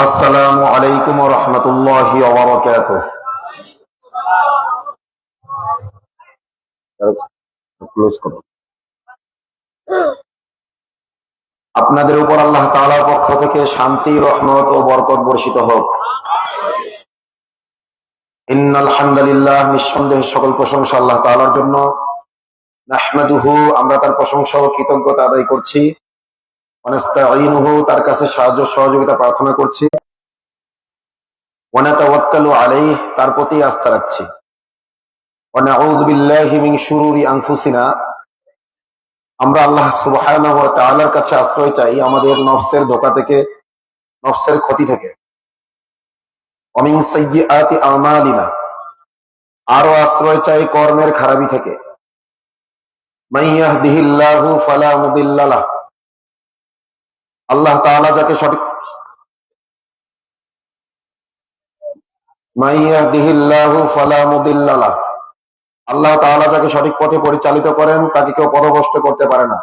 আসসালামু আলাইকুম ওয়া রাহমাতুল্লাহি ওয়া বারাকাতুহু। ক্লোজ করো। আপনাদের উপর আল্লাহ তাআলার পক্ষ থেকে শান্তি, রহমত ও বরকত বর্ষিত হোক। ইন্নাল হামদালিল্লাহ, নিঃসন্দেহে সকল প্রশংসা আল্লাহ তাআলার জন্য। নাহমাদুহু, আমরা তার প্রশংসা ও কৃতজ্ঞতা আদায় করছি। ওয়া নাস্তাঈনুহু, তার কাছে সাহায্য সহযোগিতা প্রার্থনা করছি। ওয়া নাতাওয়াক্কালু আলাইহি, তার প্রতি আস্থা রাখছি। ওয়া নাউযু বিল্লাহি মিন শুরুরি আনফুসিনা, আমরা আল্লাহ সুবহানাহু ওয়া তাআলার কাছে আশ্রয় চাই আমাদের নফসের ধোঁকা থেকে, নফসের ক্ষতি থেকে। ওয়া মিন সাইয়্যিআতি আমালিনা, আরো আশ্রয় চাই কর্মের খারাপি থেকে। মান ইয়াহদিহিল্লাহু ফালা মুদিল্লা লাহ, আল্লাহ তাআলা যাকে সঠিক মান ইয়াহদিহিল্লাহু ফালা মুদিল্লা লাহ, আল্লাহ তাআলা যাকে সঠিক পথে পরিচালিত করেন তাকে কেউ পথভ্রষ্ট করতে পারে না।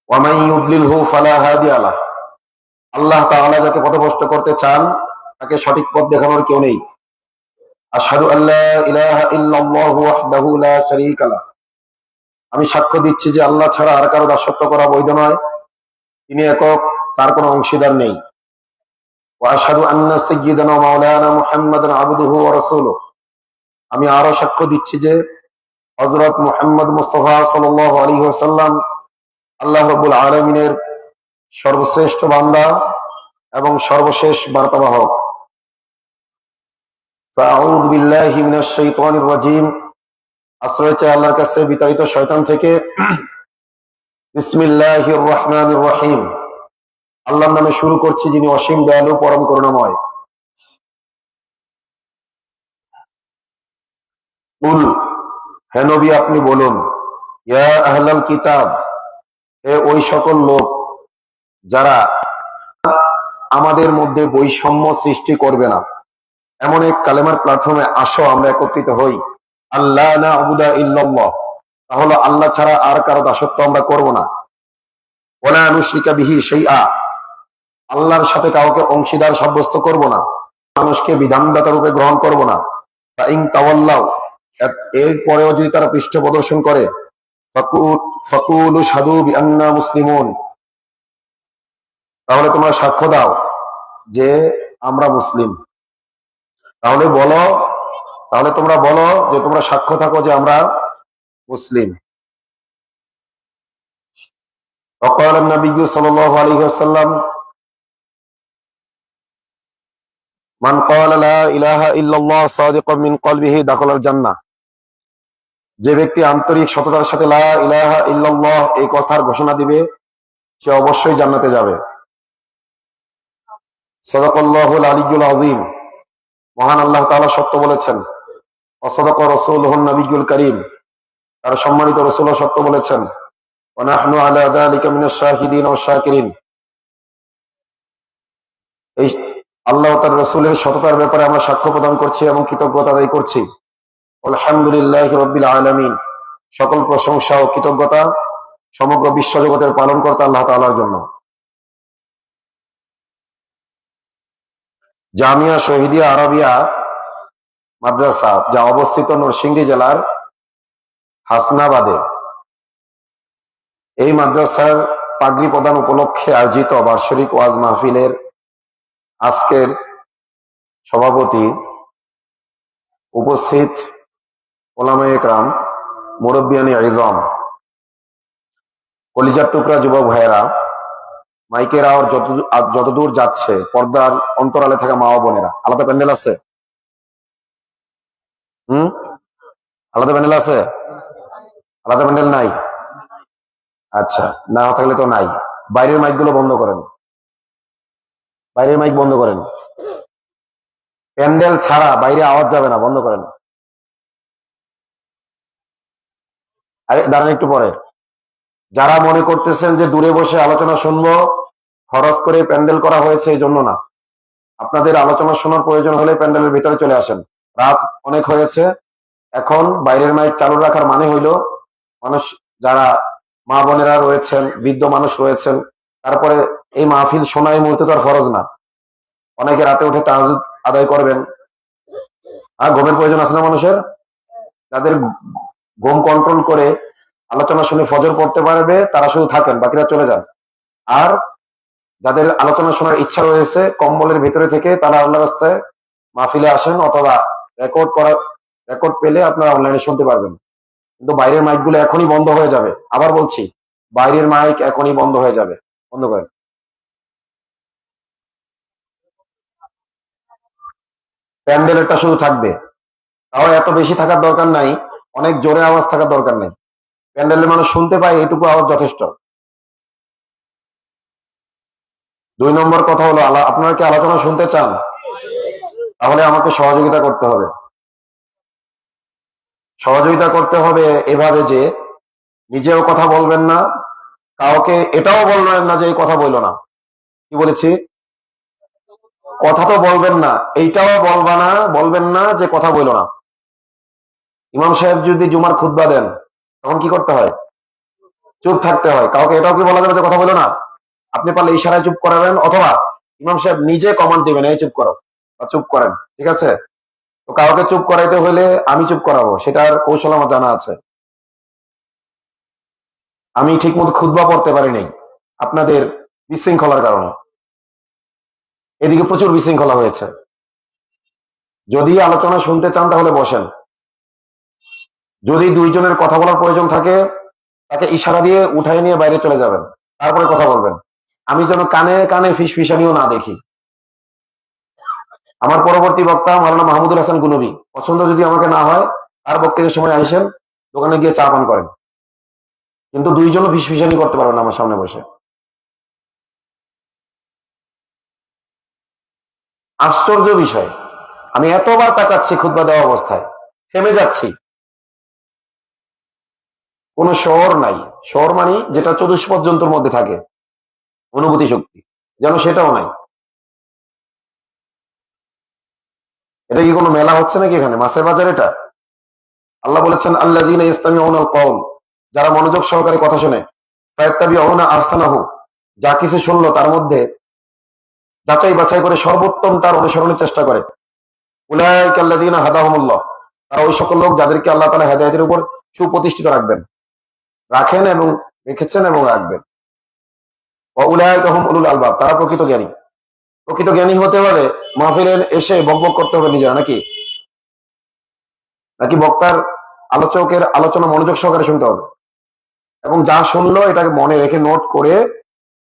ওয়া মান ইউদ্লিলহু ফালা হাদিয়া লাহ, আল্লাহ তাআলা যাকে পথভ্রষ্ট করতে চান তাকে সঠিক পথ দেখানোর কেউ নেই। আশহাদু আল্লা ইলাহা ইল্লাল্লাহু ওয়াহদাহু লা শারীকা লাহ, আমি সাক্ষ্য দিচ্ছি যে আল্লাহ ছাড়া আর কারো দাসত্ব করা বৈধ নয়, তিনি একক, তার কোনো অংশীদার নেই। ওয়া আশহাদু আন্না সাইয়্যিদানা ওয়া মাওলানা মুহাম্মাদান আবদুহু ওয়া রাসূলুহু, আমি আরো সাক্ষ্য দিচ্ছি যে হযরত মুহাম্মদ মুস্তাফা সাল্লাল্লাহু আলাইহি ওয়াসাল্লাম আল্লাহ রাব্বুল আলামিনের সর্বশ্রেষ্ঠ বান্দা এবং সর্বশেষ বার্তাবাহক। ফাআউযু বিল্লাহি মিনাশ শাইতানির রাজীম, আশ্রয় চাই আল্লাহর কাছে বিতাড়িত শয়তান থেকে। বিসমিল্লাহির রহমানির রহিম, আল্লাহর নামে শুরু করছি যিনি অসীম দয়ালু পরম করুণাময়। কুল, হে নবী আপনি বলুন, ইয়া আহলাল কিতাব, হে ওই সকল লোক যারা আমাদের মধ্যে বৈষম্য সৃষ্টি করবে না, এমন এক কালেমার প্ল্যাটফর্মে আসো, আমরা একত্রিত হই। আল্লাহ না'বুদা ইল্লাল্লাহ, তাহলে আল্লাহ ছাড়া আর কারো দাসত্ব আমরা করব না। ওয়ালা নুশরিকা বিহি শাইআ, আল্লাহর সাথে কাউকে অংশীদার সাব্যস্ত করব না, মানুষকে বিধানদাতা রূপে গ্রহণ করব না। ফাইন তাওয়াল্লাউ, এর পরেও যদি তারা পৃষ্ঠ প্রদর্শন করে, ফাকুলু শাহাদু বিআন্না মুসলিমুন, তাহলে তোমরা সাক্ষ্য দাও যে আমরা মুসলিম। তাহলে তোমরা বলো যে তোমরা সাক্ষ্য থাকো যে আমরা মুসলিম। وقال النبي صلى الله عليه وسلم من قال لا اله الا الله صادقا من قلبه دخل الجنه, যে ব্যক্তি আন্তরিক সততার সাথে লা ইলাহা ইল্লাল্লাহ এই কথার ঘোষণা দিবে সে অবশ্যই জান্নাতে যাবে। সাদাকাল্লাহুল আলিয়্যুল আযীম, মহান আল্লাহ তাআলা সত্য বলেছেন। ওয়া সাদাকা রাসূলুহুন নবিয়্যুল কারীম, তার সম্মানিত রাসূল সত্য বলেছেন। ওয়া নাহনু আলা যালিকা মিনাশ শাহিদিন ওয়াশ শাকিরিন, এই আল্লাহ ও তার রাসূলের সততার ব্যাপারে আমরা সাক্ষ্য প্রদান করছি এবং কৃতজ্ঞতা আদায় করছি। আলহামদুলিল্লাহি রাব্বিল আলামিন, সকল প্রশংসা ও কৃতজ্ঞতা সমগ্র বিশ্বজগতের পালনকর্তা আল্লাহ তাআলার জন্য। জামিয়া শহীদিয়া আরবিয়া মাদ্রাসা, যা অবস্থিত নরসিংদী জেলার হাসনাবাদে, এই মাদ্রাসার পাগড়ি প্রদান উপলক্ষে আয়োজিত বার্ষিক ওয়াজ মাহফিলের আজকের সভাপতি, উপস্থিত ওলামায়ে কেরাম, মুরব্বিয়ানে ইযম, কলিজার টুকরা যুবক ভাইয়েরা, মাইকের আওয়াজ যতদূর যাচ্ছে, পর্দার অন্তরালে থাকা মা ও বোনেরা, আলাদা প্যান্ডেল আছে? আলাদা প্যান্ডেল আছে? আলাদা প্যান্ডেল নাই? আচ্ছা, না থাকলে তো নাই। বাইরের মাইক গুলো বন্ধ করেন, বাইরের মাইক বন্ধ করেন, প্যান্ডেল ছাড়া বাইরে আওয়াজ যাবে না, বন্ধ করেন। আরে দাঁড়ান একটু পরে। যারা মনে করতেছেন যে দূরে বসে আলোচনা শুনবো, খরচ করে প্যান্ডেল করা হয়েছে এই জন্য না, আপনাদের আলোচনা শোনার প্রয়োজন হলে প্যান্ডেলের ভিতরে চলে আসেন। রাত অনেক হয়েছে, এখন বাইরের মাইক চালু রাখার মানে হইলো মানুষ, যারা মা বোনেরা রয়েছেন, বৃদ্ধ মানুষ রয়েছেন, তারপরে এই মাহফিল শোনা এই মুহূর্তে তো আর ফরজ না। অনেকে রাতে উঠে তাহাজ্জুদ আদায় করবেন। আর ঘুমের প্রয়োজন আছে না মানুষের? যাদের ঘুম কন্ট্রোল করে আলোচনা শুনে ফজর পড়তে পারবে তারা শুধু থাকেন, বাকিরা চলে যান। আর যাদের আলোচনা শোনার ইচ্ছা রয়েছে কম্বলের ভিতরে থেকে তারা আল্লাহ রাস্তায় মাহফিলে আসেন, অথবা রেকর্ড পেলে আপনারা অনলাইনে শুনতে পারবেন। কিন্তু বাইরের মাইক গুলো এখনই বন্ধ হয়ে যাবে। আবার বলছি, বাইরের মাইক এখনই বন্ধ হয়ে যাবে। বন্ধ করেন। প্যান্ডেলেরটা শুধু থাকবে, তাও এত বেশি থাকার দরকার নাই, অনেক জোরে আওয়াজ থাকার দরকার নেই। প্যান্ডেলের মানুষ শুনতে পায় এটুকু আওয়াজ যথেষ্ট। 2 নম্বর কথা হলো, আপনারা কি আলোচনা শুনতে চান? তাহলে আমাকে সহযোগিতা করতে হবে। সহযোগিতা করতে হবে এভাবে যে নিজেও কথা বলবেন না, কাউকে এটাও বলবেন না যে এই কথা বললো না। কি বলেছি? কথা তো বলবেন না, এইটাও বলবেন না যে কথা বললো না। ইমাম সাহেব যদি জুমার খুতবা দেন তখন কি করতে হয়? চুপ থাকতে হয়। কাউকে এটাও কি বলা যাবে যে কথা বললো না? আপনি পারলে ইশারায় চুপ করাবেন, অথবা ইমাম সাহেব নিজে কমান্ড দিবেন, এই চুপ করো বা চুপ করেন। ঠিক আছে? তো কাউকে চুপ করাইতে হলে আমি চুপ করাবো, সেটার কৌশল আমার জানা আছে। আমি ঠিক মতো খুতবা পড়তে পারিনি আপনাদের বিশৃঙ্খলার কারণে। এদিকে প্রচুর বিশৃঙ্খলা হয়েছে। যদি আলোচনা শুনতে চান তাহলে বসেন। যদি 2 জনের কথা বলার প্রয়োজন থাকে তাকে ইশারা দিয়ে উঠাই নিয়ে বাইরে চলে যাবেন, তারপরে কথা বলবেন। আমি যেন কানে কানে ফিসফিসানিও না দেখি। আমার পরবর্তী বক্তা মাওলানা মাহমুদুল হাসান গুনবী, পছন্দ যদি আমাকে না হয় তার বক্তব্যের সময় আসেন, দোকানে গিয়ে চা পান করেন, কিন্তু 2জনও ফিসফিসানি করতে পারবেন না আমার সামনে বসে। আশ্চর্য বিষয়, আমি এতবার তাকাচ্ছি খুতবা দেওয়া অবস্থায়, থেমে যাচ্ছি। কোন শহর নাই। শহর মানে যেটা চতুষ্পদ জন্তুর মধ্যে থাকে, অনুভূতি শক্তি, যেন সেটাও নাই। এটা কি কোনো মেলা হচ্ছে নাকি এখানে? মাছের বাজার এটা? আল্লাহ বলেছেন আল্লাযীনা ইসতামিউনাল কওল, যারা মনোযোগ সহকারে কথা শুনে, ফায়াত্তাবিউনা আহসানাহু, যা কিছু শুনলো তার মধ্যে যাচাই বাছাই করে সর্বোত্তমটার অনুসরণের চেষ্টা করে। উলাইকা আল্লাযীনা হাদাহুমুল্লাহ, তারা ওই সকল লোক যাদেরকে আল্লাহ তাআলা হেদায়েতের উপর সুপ্রতিষ্ঠিত রাখেন এবং রেখেছেন এবং রাখবেন। ওয়া উলাইকা হুম উলুল আলবাব, তারা প্রকৃত জ্ঞানী। প্রকৃত জ্ঞানী হতে হলে মাহফিলে এসে বকবক করতে হবে নিজেরা, নাকি নাকি বক্তার আলোচকের আলোচনা মনোযোগ সহকারে শুনতে হবে, এবং যা শুনলো এটাকে মনে রেখে নোট করে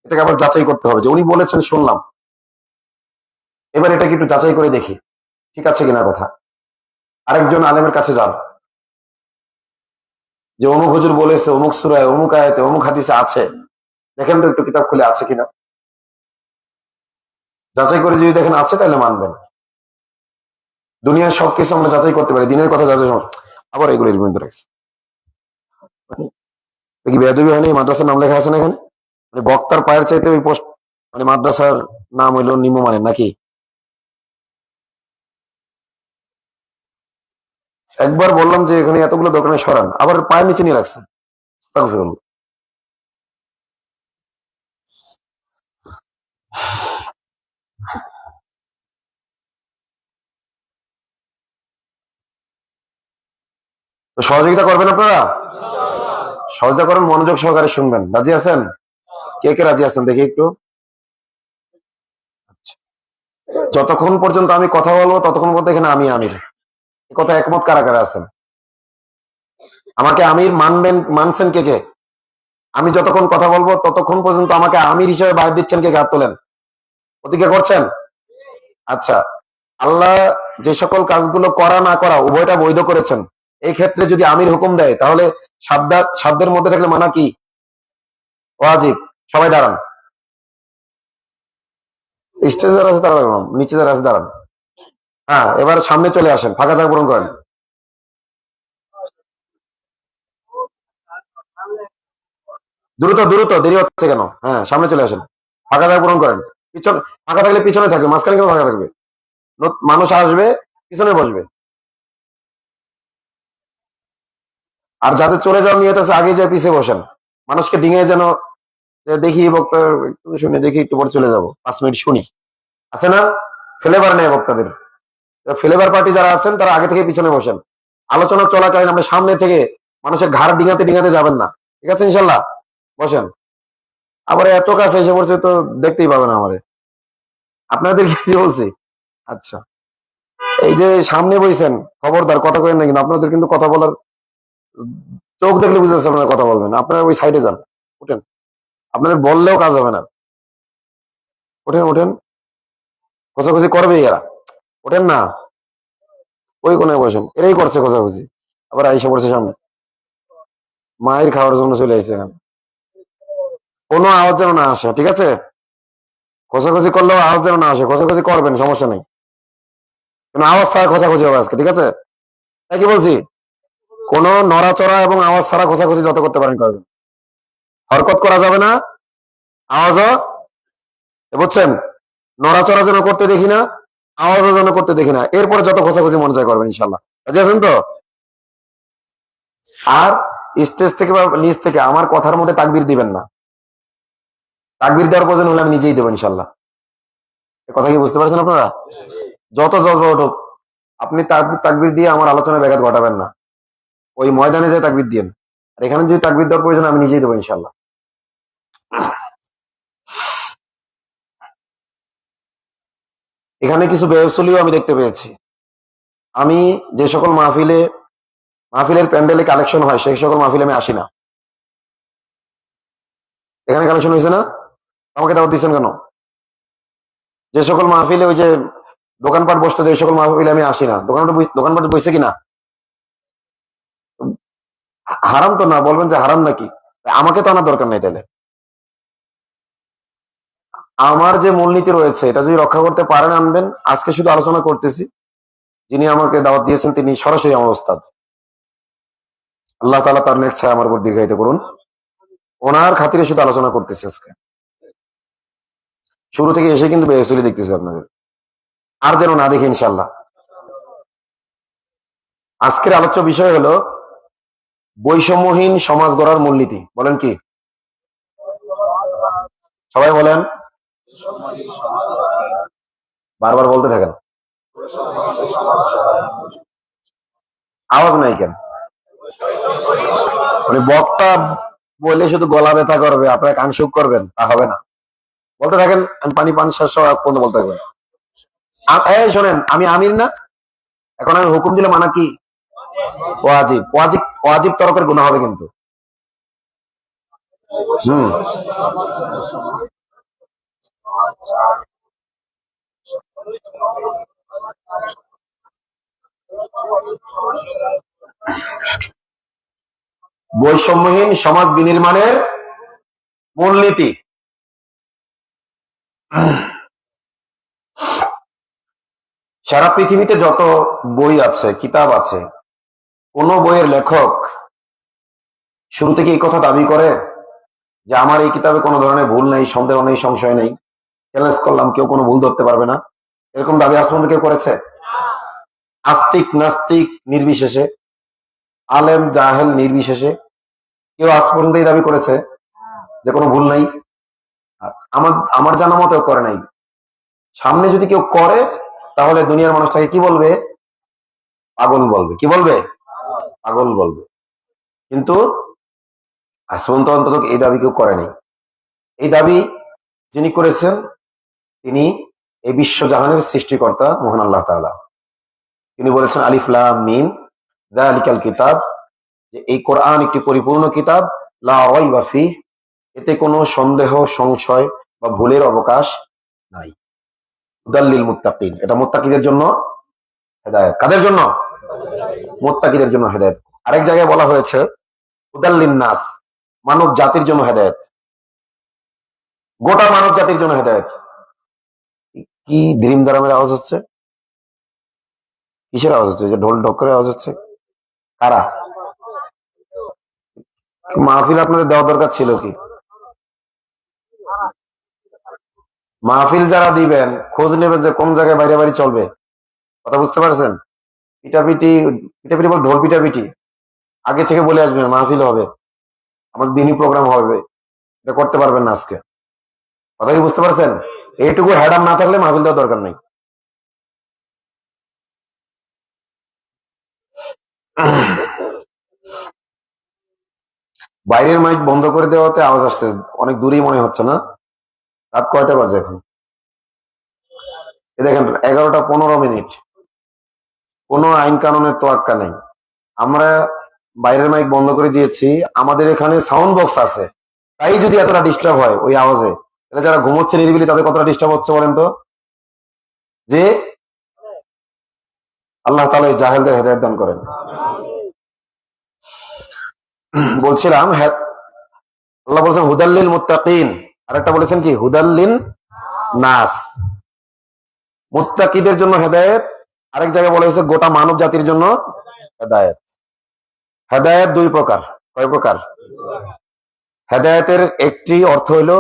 এটাকে আবার যাচাই করতে হবে যে উনি বলেছেন শুনলাম, এবার এটাকে একটু যাচাই করে দেখি ঠিক আছে কিনা কথা। আরেকজন আলেমের কাছে যান, যে অমুক হুজুর বলেছে অমুক সূরায় অমুক আয়াতে অমুক হাদিসে আছে, দেখেন তো একটু কিতাব খুলে আছে কিনা। যাচাই করে যদি দেখেন আছে তাহলে মানবেন। দুনিয়ার সবকিছু আমরা যাচাই করতে পারি, দিনের কথা যাচাই। আবার এগুলো এর মধ্যে রাখছে কি বেয়াদবি হয়নি? মাদ্রাসার নাম লেখা আছে না এখানে? মানে বক্তার পায়ের চাইতে ওই পোস্ট, মানে মাদ্রাসার নাম হইলো নিম্নমানের নাকি? একবার বললাম যে এখানে এতগুলো দোকানে সরান, আবার পায়ের নিচে নিয়ে রাখছে। আস্তাগফিরুল্লাহ। তো সহযোগিতা করবেন আপনারা? সহযোগিতা করেন, মনোযোগ সহকারে শুনবেন। রাজি আছেন? কে কে রাজি আছেন দেখি একটু। আচ্ছা। যতক্ষণ পর্যন্ত আমি কথা বলবো ততক্ষণ পর্যন্ত এখানে আমি আমির, এ কথা একমত কারা কারা আছেন? আমাকে আমির মানছেন কে কে? আমি যতক্ষণ কথা বলবো ততক্ষণ পর্যন্ত আমাকে আমির হিসেবে বাইর দিচ্ছেন কে কে? হাত তোলেন। প্রতিজ্ঞা করছেন? আচ্ছা। আল্লাহ যে সকল কাজগুলো করা না করা উভয়টা বৈধ করেছেন, এই ক্ষেত্রে যদি আমির হুকুম দেয় তাহলে সাধ্যের মধ্যে থাকলে মানা কি? ওয়াজিব। সবাই দাঁড়ান। স্টেজে যারা আছে তারা দাঁড়ান, নিচে যারা আছে দাঁড়ান। হ্যাঁ, এবার সামনে চলে আসেন, ফাঁকা জায়গা পূরণ করেন। দ্রুত দ্রুত, দেরি হচ্ছে কেন? হ্যাঁ, সামনে চলে আসেন, ফাঁকা জায়গা পূরণ করেন। পিছন ফাঁকা থাকলে পিছনে থাকবে, মাঝখানে কেন ফাঁকা থাকবে? মানুষ আসবে, পিছনে বসবে। আর যাদের চলে যাওয়ার নিয়ত আছে আগে যে পিছিয়ে বসেন, মানুষকে ডিঙে যেন যে দেখি বক্তার একটু শুনে দেখি, একটু পরে চলে যাব, 5 মিনিট শুনি, আছে না? ফ্লেভার নেই বক্তাদের। ফ্লেভার পার্টি যারা আছেন তারা আগে থেকে পিছনে বসেন। আলোচনা চলাকালীন আপনি সামনে থেকে মানুষের ঘাড় ডিঙাতে ডিঙাতে যাবেন না, ঠিক আছে? ইনশাল্লাহ বসেন। আবার এত কাছে এসে পড়ছে তো দেখতেই পাবেন আমারে। আপনাদের কি বলছি? আচ্ছা, এই যে সামনে বইছেন, খবরদার কথা কইেন না, কিন্তু আপনাদের কিন্তু কথা বলার চোখ দেখলে বুঝে যাচ্ছে আপনারা কথা বলবেন। আপনারা ওই সাইডে যান, উঠেন। আপনাদের বললেও কাজ হবে না। ওঠেন ওঠেন, খোঁজাখুঁজি করবে এরা, ওঠেন না। ওই কোনায় বসেন, এরাই করছে খোঁজাখুঁজি, আবার আইসা পড়ছে সামনে। মায়ের খাওয়ার জন্য চলে আসছে এখানে। কোনো আওয়াজ যেন না আসে, ঠিক আছে? খোঁজাখুঁজি করলেও আওয়াজ যেন না আসে। খোঁজাখুঁজি করবেন, সমস্যা নেই, কিন্তু আওয়াজ ছাড়া খোঁজাখুঁজি হবে আজকে, ঠিক আছে? তাই কি বলছি, কোনো নড়াচড়া এবং আওয়াজ ছাড়া খোঁজাখুঁজি যত করতে পারেন করবেন। হরকত করা যাবে না, আওয়াজও, বুঝছেন? নড়াচড়া যেন করতে দেখি না, আওয়াজও যেন করতে দেখি না। এরপরে যত খোঁজাখুঁজি মনে চায় করবেন ইনশাল্লাহ। রাজি আছেন তো? আর স্টেজ থেকে বা নিচ থেকে আমার কথার মধ্যে তাকবীর দিবেন না। তাকবীর দেওয়ার প্রয়োজন হলে আমি নিজেই দেবো ইনশাল্লাহ। কথা কি বুঝতে পারছেন আপনারা? যত জজবা উঠুক, আপনি তাকবীর দিয়ে আমার আলোচনায় ব্যাঘাত ঘটাবেন না। ওই ময়দানে যে তাকবীর দিয়েন, আর এখানে যদি তাকবীর দেওয়ার প্রয়োজন আমি নিজেই দেবো ইনশাল্লাহ। এখানে কিছু বেউসুলিও আমি দেখতে পেয়েছি। আমি যে সকল মাহফিলের প্যান্ডেলে কালেকশন হয় সেই সকল মাহফিলে আমি আসি না। এখানে কালেকশন হয়েছে না, আমাকে দাওয়াত দিচ্ছেন কেন? যে সকল মাহফিলে ওই যে দোকানপাট বসতে দেয়, ওই সকল মাহফিলে আমি আসি না। দোকানপাট বসে কিনা হারাম তো না, বলবেন যে হারাম নাকি? আমাকে তো আনার দরকার নাই তাহলে। আমার যে মূলনীতি রয়েছে এটা যদি রক্ষা করতে পারেন আনবেন। আজকে শুধু আলোচনা করতেছি, যিনি আমাকে দাওয়াত দিয়েছেন তিনি সরাসরি আমার ওস্তাদ। আল্লাহ তাআলা তার নেক ছায়া আমার উপর দীর্ঘায়িত করুন। ওনার খাতিরে শুধু আলোচনা করতেছি আজকে। শুরু থেকে এসে কিন্তু বেসুলি দেখতেছি আপনাদের, আর যেন না দেখি ইনশাল্লাহ। আজকের আলোচ্য বিষয় হলো বৈষম্যহীন সমাজ গড়ার মূলনীতি। বলেন কি? সবাই বলেন, বারবার বলতে থাকেন। আওয়াজ নাই কেন? মানে বক্তা বলে শুধু গলা ব্যথা করবে, আপনারা কান সুখ করবেন, তা হবে না। বলতে থাকেন, আমি পান শেষ হওয়া পর্যন্ত বলতে থাকবেন। এই শোনেন, আমি আমির না, এখন আমি হুকুম দিলে মানা কি? ওয়াজিব। ওয়াজিব ওয়াজিব তরকের গুনাহ হবে কিন্তু। হুম, বৈষম্যহীন সমাজ বিনির্মাণের মূলনীতি। সারা পৃথিবীতে যত বই আছে, কিতাব আছে, কোন বইয়ের লেখক শুরু থেকে এই কথা দাবি করে যে আমার এই কিতাবে কোনো ধরনের ভুল নেই, সন্দেহ নেই, সংশয় নেই, চ্যালেঞ্জ করলাম, কেউ কোনো ভুল ধরতে পারবে না, এরকম দাবি আজ পর্যন্ত কেউ করেছে? আস্তিক নাস্তিক নির্বিশেষে, আলেম জাহেল নির্বিশেষে কেউ আজ পর্যন্ত এই দাবি করেছে যে কোনো ভুল নাই? আমার আমার জানা মতেও করে নাই। সামনে যদি কেউ করে তাহলে দুনিয়ার মানুষ তাকে কি বলবে? পাগল বলবে। কি বলবে? পাগল বলবে। কিন্তু আজ পর্যন্ত অন্তত এই দাবি কেউ করে নাই। এই দাবি যিনি করেছেন তিনি এই বিশ্ব জাহানের সৃষ্টিকর্তা মহান আল্লাহ তাআলা। তিনি বলেছেন আলিফ লাম মিম যালিকাল কিতাব, যে এই কোরআন একটি পরিপূর্ণ কিতাব, লা রাইবা ফিহ, এতে কোনো সন্দেহ সংশয় বা ভুলের অবকাশ নাই। হুদাল মুত্তাকিন, এটা মুত্তাকিদের জন্য হেদায়েত। কাদের জন্য? মুত্তাকিদের জন্য হেদায়েত। আরেক জায়গায় বলা হয়েছে হুদাল নাস, মানব জাতির জন্য হেদায়েত, গোটা মানব জাতির জন্য হেদায়েত। কি দ্রিম দারামের আওয়াজ হচ্ছে? কিসের আওয়াজ হচ্ছে? যে ঢোল ঢক্করের আওয়াজ হচ্ছে? কারা? মাহফিল আপনাদের দেওয়া দরকার ছিল কি? মাহফিল যারা দিবেন খোঁজ নেবেন যে কোন জায়গায় বাইরে বাড়ি চলবে। কথা বুঝতে পারছেন? পিটাপিটি, পিটাপিটি বল, ঢোল পিটাপিটি আগে থেকে বলে আসবেন মাহফিল হবে, আমাদের দিনই প্রোগ্রাম হবে, এটা করতে পারবেন না আজকে। কথা কি বুঝতে পারছেন? এইটুকু হ্যাডাম না থাকলে মাহফিল দেওয়ার দরকার নেই। বাইরের মাইক বন্ধ করে দেওয়াতে আওয়াজ আসছে, অনেক দূরেই মনে হচ্ছে না? রাত কয়টা বাজে এখন? দেখেন 11টা 15 মিনিট। কোনো আইন কানুনের তোয়াক্কা নেই। আমরা বাইরের মাইক বন্ধ করে দিয়েছি, আমাদের এখানে সাউন্ড বক্স আছে, তাই যদি এতটা ডিস্টার্ব হয় ওই আওয়াজে, তাহলে যারা ঘুমোচ্ছে নিরিবিলি তাদের কতটা ডিস্টার্ব হচ্ছে বলেন তো? যে আল্লাহ তাআলা এই জাহেলদের হেদায়েত দান করেন। বলছিলাম, হ্যাঁ, আল্লাহ বলছেন হুদাল্লিল মুত্তাকিন, আরেকটা বলেছেন কি হুদাল্লিন নাস, মুত্তাকিদের জন্য হেদায়েত। আরেক জায়গায় বলা হয়েছে গোটা মানব জাতির জন্য হেদায়েত। হেদায়েত দুই প্রকার। কয় প্রকার? হেদায়েতের একটি অর্থ হলো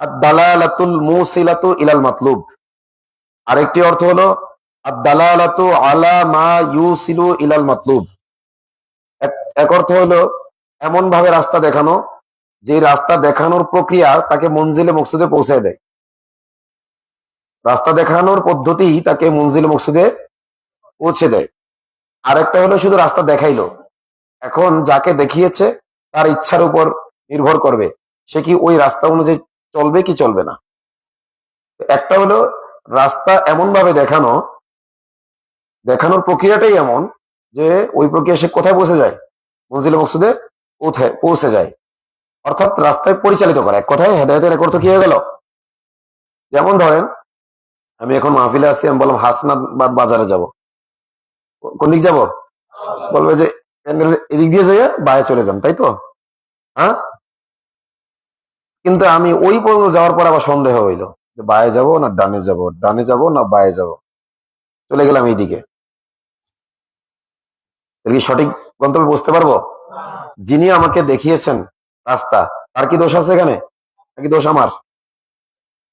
আদ-দালালাতুল মুসিলাতু ইলাল মাতলুব, আরেকটি অর্থ হলো আদ-দালালাতু আলা মা ইউসিলু ইলাল মাতলুব। এক অর্থ হলো এমন ভাবে রাস্তা দেখানো, যে রাস্তা দেখানোর প্রক্রিয়া তাকে মঞ্জিলে মকসুদে পৌঁছে দেয়। রাস্তা দেখানোর পদ্ধতি তাকে মঞ্জিলে মকসুদে পৌঁছে দেয়। আরেকটা হলো শুধু রাস্তা দেখাইলো, এখন যাকে দেখিয়েছে তার ইচ্ছার উপর নির্ভর করবে সে কি ওই রাস্তা অনুযায়ী চলবে কি চলবে না। একটা হলো রাস্তা এমন ভাবে দেখানো, দেখানোর প্রক্রিয়াটাই এমন যে ওই প্রক্রিয়া সে কোথায় পৌঁছে যায়? মঞ্জিলে মকসুদে পৌঁছে যায়, অর্থাৎ রাস্তায় পরিচালিত করা। এক কথায় হেদায়েতের এক অর্থ কি হয়ে গেল? যেমন ধরেন, আমি এখন মাহফিলে আসছি, আমি বললাম হাসনাবাদ বাজারে যাব, কোন দিক যাব? বলবে যে এদিক দিয়ে যাইয়া বায়ে চলে যান, তাই তো? হ্যাঁ, কিন্তু আমি ওই পর্যন্ত যাওয়ার পর আবার সন্দেহ হইলো যে বায়ে যাব না ডানে যাব, ডানে যাব না বায়ে যাব, চলে গেলাম এইদিকে। কি সঠিক গন্তব্যে বুঝতে পারবো? যিনি আমাকে দেখিয়েছেন রাস্তা, তার কি দোষ আছে এখানে? নাকি দোষ আমার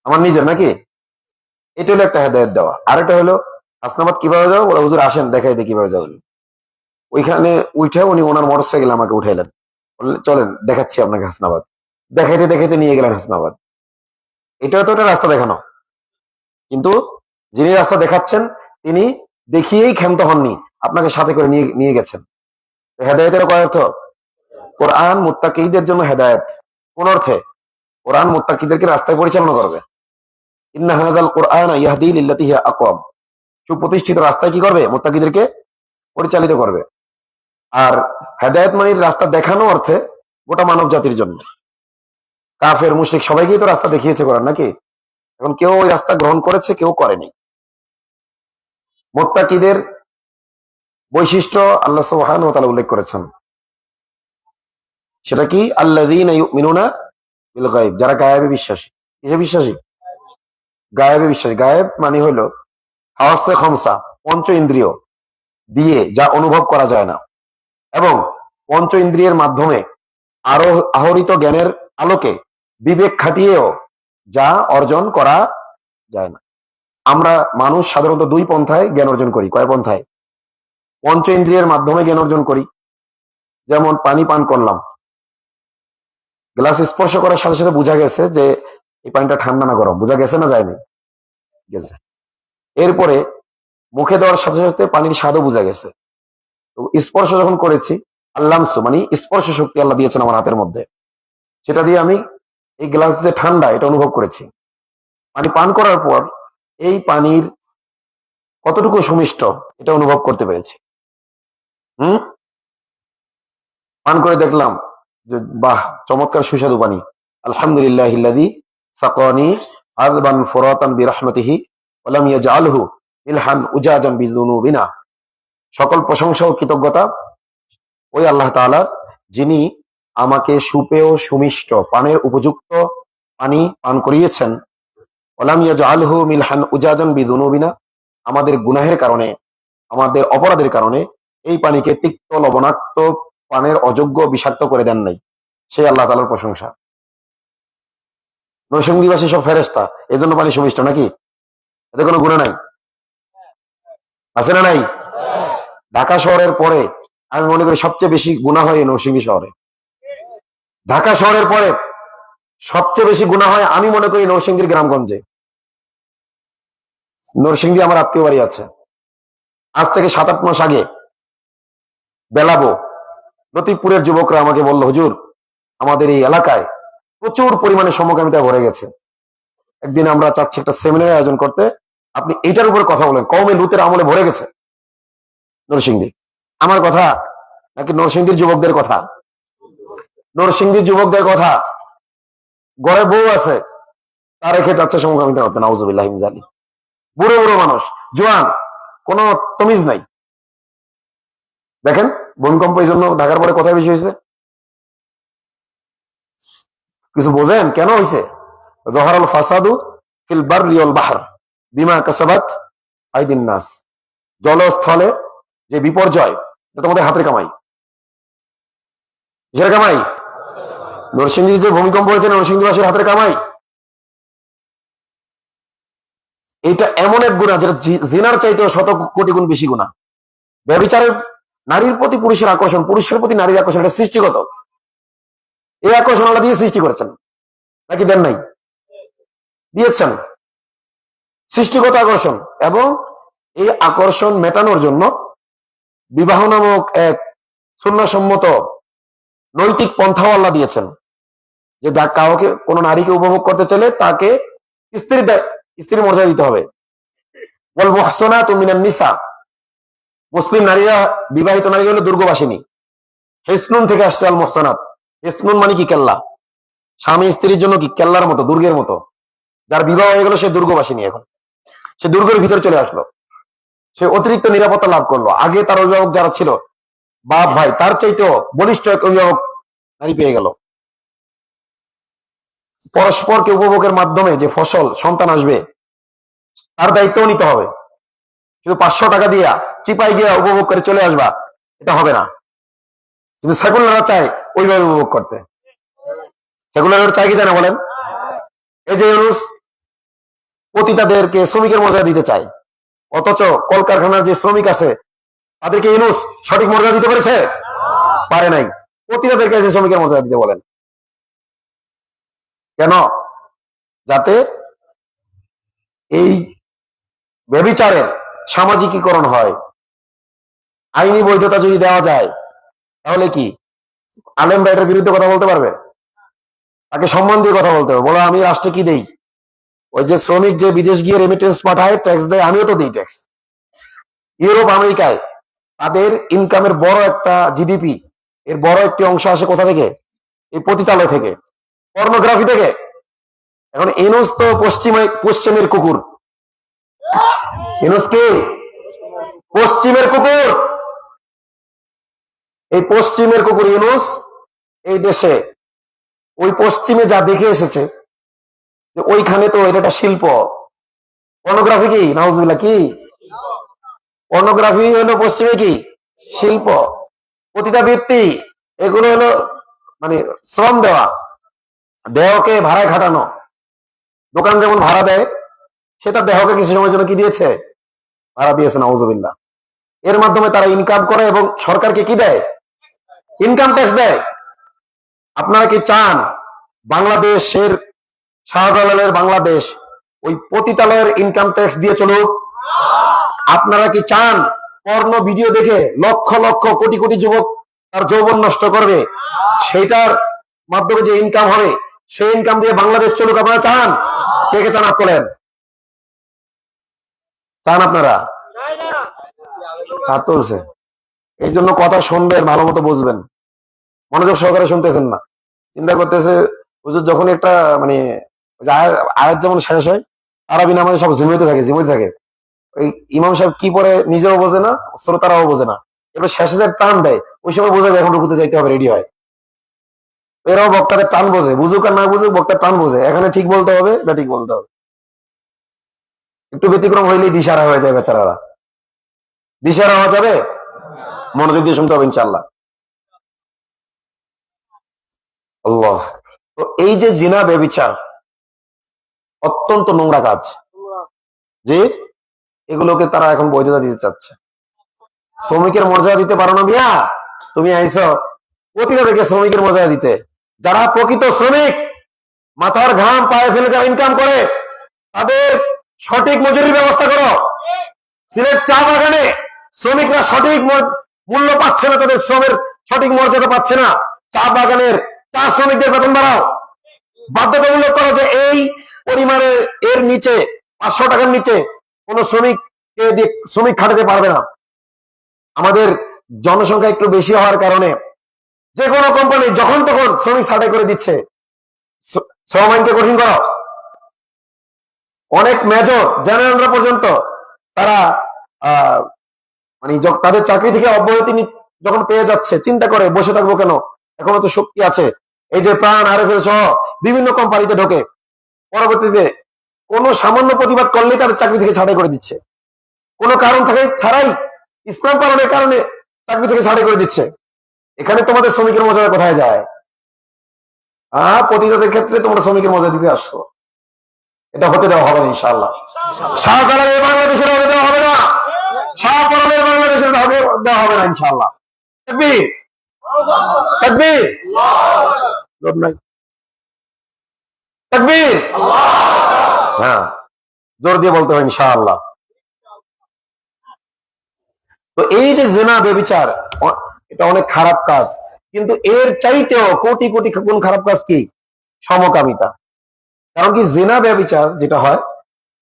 আমার নিজের নাকি? এটা হলো একটা হেদায়েত দেওয়া। আরেকটা হলো হাসনাবাদ কিভাবে যাবো, বলে হুজুর আসেন দেখাই দিয়ে কিভাবে যাবেন। ওইখানে উঠে উনি ওনার মোটরসাইকেল আমাকে উঠাইলেন, বললেন চলেন দেখাচ্ছি আপনাকে হাসনাবাদ। দেখাইতে দেখাইতে নিয়ে গেলেন হাসনাবাদ। এটাও তো একটা রাস্তা দেখানো, কিন্তু যিনি রাস্তা দেখাচ্ছেন তিনি দেখিয়েই ক্ষান্ত হননি, আপনাকে সাথে করে নিয়ে নিয়ে গেছেন। হেদায়েতের কয় অর্থ? কোরআন মুত্তাকিদের জন্য হেদায়েত। কোন অর্থে? কোরআন মুত্তাকিদেরকে রাস্তায় পরিচালনা করবে। ইন্না হাযাল কুরআনা ইয়াহদি লিল্লাতি হিয়া আকওয়াম, সুপ্রতিষ্ঠিত রাস্তায় কি করবে? মুত্তাকিদেরকে পরিচালিত করবে। আর হেদায়েত মানে রাস্তা দেখানো অর্থে গোটা মানব জাতির জন্য। কাফের মুশরিক সবাইকেই তো রাস্তা দেখিয়েছে কোরআন, নাকি? এখন কেউ ওই রাস্তা গ্রহণ করেছে, কেউ করেনি। মুত্তাকিদের বৈশিষ্ট্য আল্লাহ সুবহানাহু ওয়া তাআলা উল্লেখ করেছেন, সেটা কি? আল্লাযীনা ইউমিনুনা বিল গায়ব, যারা গায়েবে বিশ্বাসী। কিসে বিশ্বাসী? গায়েবে বিশ্বাসী। গায়েব মানে হলো হাওয়াসে খামসা, পঞ্চ ইন্দ্রিয় দিয়ে যা অনুভব করা যায় না, এবং পঞ্চ ইন্দ্রিয়ের মাধ্যমে আরো আহরিত জ্ঞানের আলোকে বিবেক খাটিয়েও যা অর্জন করা যায় না। আমরা মানুষ সাধারণত দুই পন্থায় জ্ঞান অর্জন করি। কয় পন্থায়? পঞ্চ ইন্দ্রিয়ের মাধ্যমে জ্ঞান অর্জন করি। যেমন পানি পান করলাম, গ্লাস স্পর্শ করার সাথে সাথে বোঝা গেছে যে এই পানিটা ঠান্ডা না গরম, বোঝা গেছে না যায়নি? গেছে। এরপরে মুখে দেওয়ার সাথে সাথে পানির স্বাদও বোঝা গেছে। তো স্পর্শ যখন করেছি, আল্লামসু মানে স্পর্শ শক্তি আল্লাহ দিয়েছেন আমার হাতের মধ্যে, সেটা দিয়ে আমি এই গ্লাস যে ঠান্ডা এটা অনুভব করেছি। পানি পান করার পর এই পানির কতটুকু সুমিষ্ট এটা অনুভব করতে পেরেছি। হুম, পান করে দেখলাম যে বাহ, চমৎকার সুস্বাদু পানি। আলহামদুলিল্লাহিল্লাযী সাকানি আযবান ফুরাতান বিরহমাতিহি ওয়া লাম ইয়াজআলহু মিলহান উজাজান বিযুনুবিনা। সকল প্রশংসা ও কৃতজ্ঞতা ওই আল্লাহ তাআলার, যিনি আমাকে সুপেয় সুমিষ্ট পানের উপযুক্ত পানি পান করিয়েছেন। ওয়া লাম ইয়াজআলহু মিলহান উজাজান বিযুনুবিনা, আমাদের গুনাহের কারণে, আমাদের অপরাধের কারণে এই পানিকে তিক্ত লবণাক্ত পানের অযোগ্য বিষাক্ত করে দেন নাই। সেই আল্লাহ তাআলার প্রশংসা। নরসিংদীবাসী সব ফেরেশতা, এই জন্য পানি সুমিষ্ট, নাকি? এতে কোনো গুনাহ নাই? আছে না নাই? ঢাকা শহরের পরে আমি মনে করি সবচেয়ে বেশি গুনাহ হয় নরসিংদী শহরে। ঢাকা শহরের পরে সবচেয়ে বেশি গুনাহ হয় আমি মনে করি নরসিংদীর গ্রামগঞ্জে। নরসিংদী আমার আত্মীয় বাড়ি আছে। আজ থেকে 7-8 মাস আগে বেলাবো। লতিফপুরের যুবকরা আমাকে বলল, হুজুর আমাদের এই এলাকায় প্রচুর পরিমাণে সমকামিতা ভরে গেছে, একদিন আমরা চাচ্ছি একটা সেমিনার আয়োজন করতে, আপনি এইটার উপরে কথা বলেন, কওমে লুতের আমলে ভরে গেছে নরসিংদী। আমার কথা নাকি নরসিংদীর যুবকদের কথা? নরসিংদীর যুবকদের কথা। ঘরে বউ আছে, তার রেখে যাচ্ছে সমকামিতা করতে, নাউজুবিল্লাহ মিন যালিক। বুড়ো বুড়ো মানুষ, জোয়ান, কোনো তমিজ নাই। দেখেন ভূমিকম্প এই জন্য ঢাকার পরে কোথায় বেশি হয়েছে? কিছু বোঝেন কেন হয়েছে? যহরাল ফাসাদু ফিল বাররি ওয়াল বাহর বিমা কাসাবাত আইদিন নাস। জলস্থলে যে বিপর্যয়, এটা তোমাদের হাতের কামাই। কিসের কামাই? নরসিংদীর যে ভূমিকম্প হয়েছে, নরসিংদীবাসীর হাতের কামাই। এটা এমন এক গুণা যেটা জিনার চাইতেও শত কোটি গুণ বেশি গুণা। ব্যভিচারের, নারীর প্রতি পুরুষের আকর্ষণ, পুরুষের প্রতি নারীর আকর্ষণ, এটা সৃষ্টিগত। এই আকর্ষণ আল্লাহ দিয়ে সৃষ্টি করেছেন নাকি দেন নাই? দিয়েছেন, সৃষ্টিগত আকর্ষণ। এবং এই আকর্ষণ মেটানোর জন্য বিবাহ নামক এক সুন্নাহসম্মত নৈতিক পন্থাও আল্লাহ দিয়েছেন, যে কাউকে, কোন নারীকে উপভোগ করতে চাইলে তাকে স্ত্রীর মর্যাদা দিতে হবে। ওয়াল মুহসানাতু মিনান নিসা, মুসলিম নারীরা, বিবাহিত নারী হলো দুর্গবাসিনী। হেসনুন থেকে আসছে আল মুহসানাত। হেসনুন মানে কি? কেল্লা। স্বামী স্ত্রীর জন্য কি কেল্লার মতো, দুর্গের মতো। যার বিবাহ হয়ে গেল সে দুর্গবাসিনী, এখন সে দুর্গের ভিতরে চলে আসলো, সে অতিরিক্ত নিরাপত্তা লাভ করলো। আগে তার অভিভাবক যারা ছিল, বাপ ভাই, তার চাইতেও বলিষ্ঠ এক অভিভাবক নারী পেয়ে গেল। পরস্পরকে উপভোগের মাধ্যমে যে ফসল সন্তান আসবে, তার দায়িত্বও নিতে হবে। শুধু 500 টাকা দিয়া চিপাই গিয়া উপভোগ করে চলে আসবা, এটা হবে না। কিন্তু সেকুলাররা চায় ওইভাবে উপভোগ করতে। সেকুলাররা চায় কি জানা বলেন? এই যে ইউনুস পতিতাদেরকে শ্রমিকের মর্যাদা দিতে চায়, অথচ কলকারখানার যে শ্রমিক আছে তাদেরকে ইউনুস সঠিক মর্যাদা দিতে পেরেছে? পারে নাই। পতিতাদেরকে যে শ্রমিকের মর্যাদা দিতে বলেন কেন? যাতে এই ব্যভিচারের সামাজিকীকরণ হয়। আইনি বৈধতা যদি দেওয়া যায়, তাহলে কি আলেমরা এটার বিরুদ্ধে কথা বলতে পারবে? তাকে সম্মান দিয়ে কথা বলতে হবে, বলো আমি রাষ্ট্রে কি দেই? ওই যে শ্রমিক যে বিদেশ গিয়ে রেমিটেন্স পাঠায়, ট্যাক্স দেয়, আমিও তো দিই ট্যাক্স। ইউরোপ আমেরিকায় তাদের ইনকামের বড় একটা জিডিপি, এর বড় একটি অংশ আসে কোথা থেকে? এই পতিতালয় থেকে, পর্নোগ্রাফি থেকে। এখন ইউনুস তো পশ্চিমের কুকুর। ইউনুস কি? পশ্চিমের কুকুর। এই পশ্চিমের কুকুর ইউনুস এই দেশে ওই পশ্চিমে যা দেখে এসেছে, যে ওইখানে তো এটা একটা শিল্প। পর্নোগ্রাফি কি? নাউজুবিল্লাহ, কি পর্নোগ্রাফি হলো পশ্চিমে কি শিল্প? পতিতাবৃত্তি, এগুলো হলো মানে শ্রম দেওয়া, দেহকে ভাড়ায় খাটানো। দোকান যেমন ভাড়া দেয়, সে তার দেহকে কিছু সময়ের জন্য কি দিয়েছে? ভাড়া দিয়েছে, নাউজুবিল্লাহ। এর মাধ্যমে তারা ইনকাম করে এবং সরকারকে কি দেয়? ইনকাম ট্যাক্স দেয়। আপনারা কি চান বাংলাদেশের, শাহজালালের বাংলাদেশ ওই পতিতালয়ের ইনকাম ট্যাক্স দিয়ে চলুক? আপনারা কি চান পর্নো ভিডিও দেখে লক্ষ লক্ষ কোটি কোটি যুবক তার যৌবন নষ্ট করবে, সেইটার মাধ্যমে যে ইনকাম হবে, সেই ইনকাম দিয়ে বাংলাদেশ চলুক? আপনারা চান? কে কে চান? করেন, চান আপনারা? হাত তুলছে। এই জন্য কথা শুনবেন, ভালো মতো বুঝবেন, মনোযোগ সহকারে শুনতেছেন না। চিন্তা করতেছে হুজুর যখন একটা মানে আয়াত যেমন শেষ হয়, আরবি নামাজে সব ঝিমিয়ে থাকে। ওই ইমাম সাহেব কি পরে নিজেও বোঝে না, শ্রোতারাও বোঝে না। এবার শেষে যে টান দেয়, ওই সময় বোঝা যায় এখন রুকুতে যাইতে হবে, রেডি হয়। এরাও বক্তাদের টান বোঝে, বুঝুক আর না বুঝুক, বক্তার টান বোঝে, এখানে ঠিক বলতে হবে, এটা ঠিক বলতে হবে। একটু ব্যতিক্রম হইলেই দিশারা হয়ে যায় বেচারারা। দিশারা হওয়া যাবে? মনোযোগ দিয়ে শুনতে হবে ইনশাল্লাহ। আল্লাহ। তো এই যে জিনা ব্যভিচার অত্যন্ত নোংরা কাজ, যে এগুলোকে তারা এখন বৈধতা দিতে চাচ্ছে। শ্রমিকের মর্যাদা দিতে পারো না মিয়া? তুমি আইসো প্রতিটা থেকে শ্রমিকের মর্যাদা দিতে। যারা প্রকৃত শ্রমিক, মাথার ঘাম পায়ে ফেলে যারা ইনকাম করে, তাদের সঠিক মজুরির ব্যবস্থা করো। সিলেট চা বাগানে শ্রমিকরা সঠিক মূল্য পাচ্ছে না, তাদের শ্রমের সঠিক মর্যাদা পাচ্ছে না। চা বাগানের চা শ্রমিকদের বেতন বাড়াও, বাধ্যতামূলক করো যে এই পরিমাণে এর নিচে 500 টাকার নিচে কোন শ্রমিক খাটাতে পারবে না। আমাদের জনসংখ্যা একটু বেশি হওয়ার কারণে যে কোনো কোম্পানি যখন তখন শ্রমিক ছাঁটাই করে দিচ্ছে। শ্রম আইনকে কঠিন করো। অনেক মেজর জেনারেলরা পর্যন্ত তারা মানে তাদের চাকরি থেকে অব্যাহতি যখন পেয়ে যাচ্ছে, চিন্তা করে বসে থাকবো কেন, এখনো তো শক্তি আছে। এই যে প্রাণ, আরএফএল সহ বিভিন্ন কোম্পানিতে ঢোকে, পরবর্তীতে কোন সামান্য প্রতিবাদ করলেই তাদের চাকরি থেকে ছাঁটাই করে দিচ্ছে, কোনো কারণ থাকে ছাড়াই, ইসলাম পালনের কারণে চাকরি থেকে ছাঁটাই করে দিচ্ছে। এখানে তোমাদের শ্রমিকের মর্যাদা কোথায় যায়? প্রতিবাদের ক্ষেত্রে তোমরা শ্রমিকের মর্যাদা দিতে আসছো, এটা হতে দেওয়া হবে না ইনশাআল্লাহ। শাহজালালের বাংলাদেশের হতে দেওয়া হবে না, শাহপরানের বাংলাদেশের দেওয়া হবে না ইনশাআল্লাহ। তাকবীর, তাকবীর, তাকবীর। হ্যাঁ, জোর দিয়ে বলতে হবে ইনশাআল্লাহ। তো এই যে জিনা ব্যভিচার, এটা অনেক খারাপ কাজ, কিন্তু এর চাইতেও কোটি কোটি গুণ খারাপ কাজ কি? সমকামিতা। কারণ কি, জিনা ব্যভিচার যেটা হয়,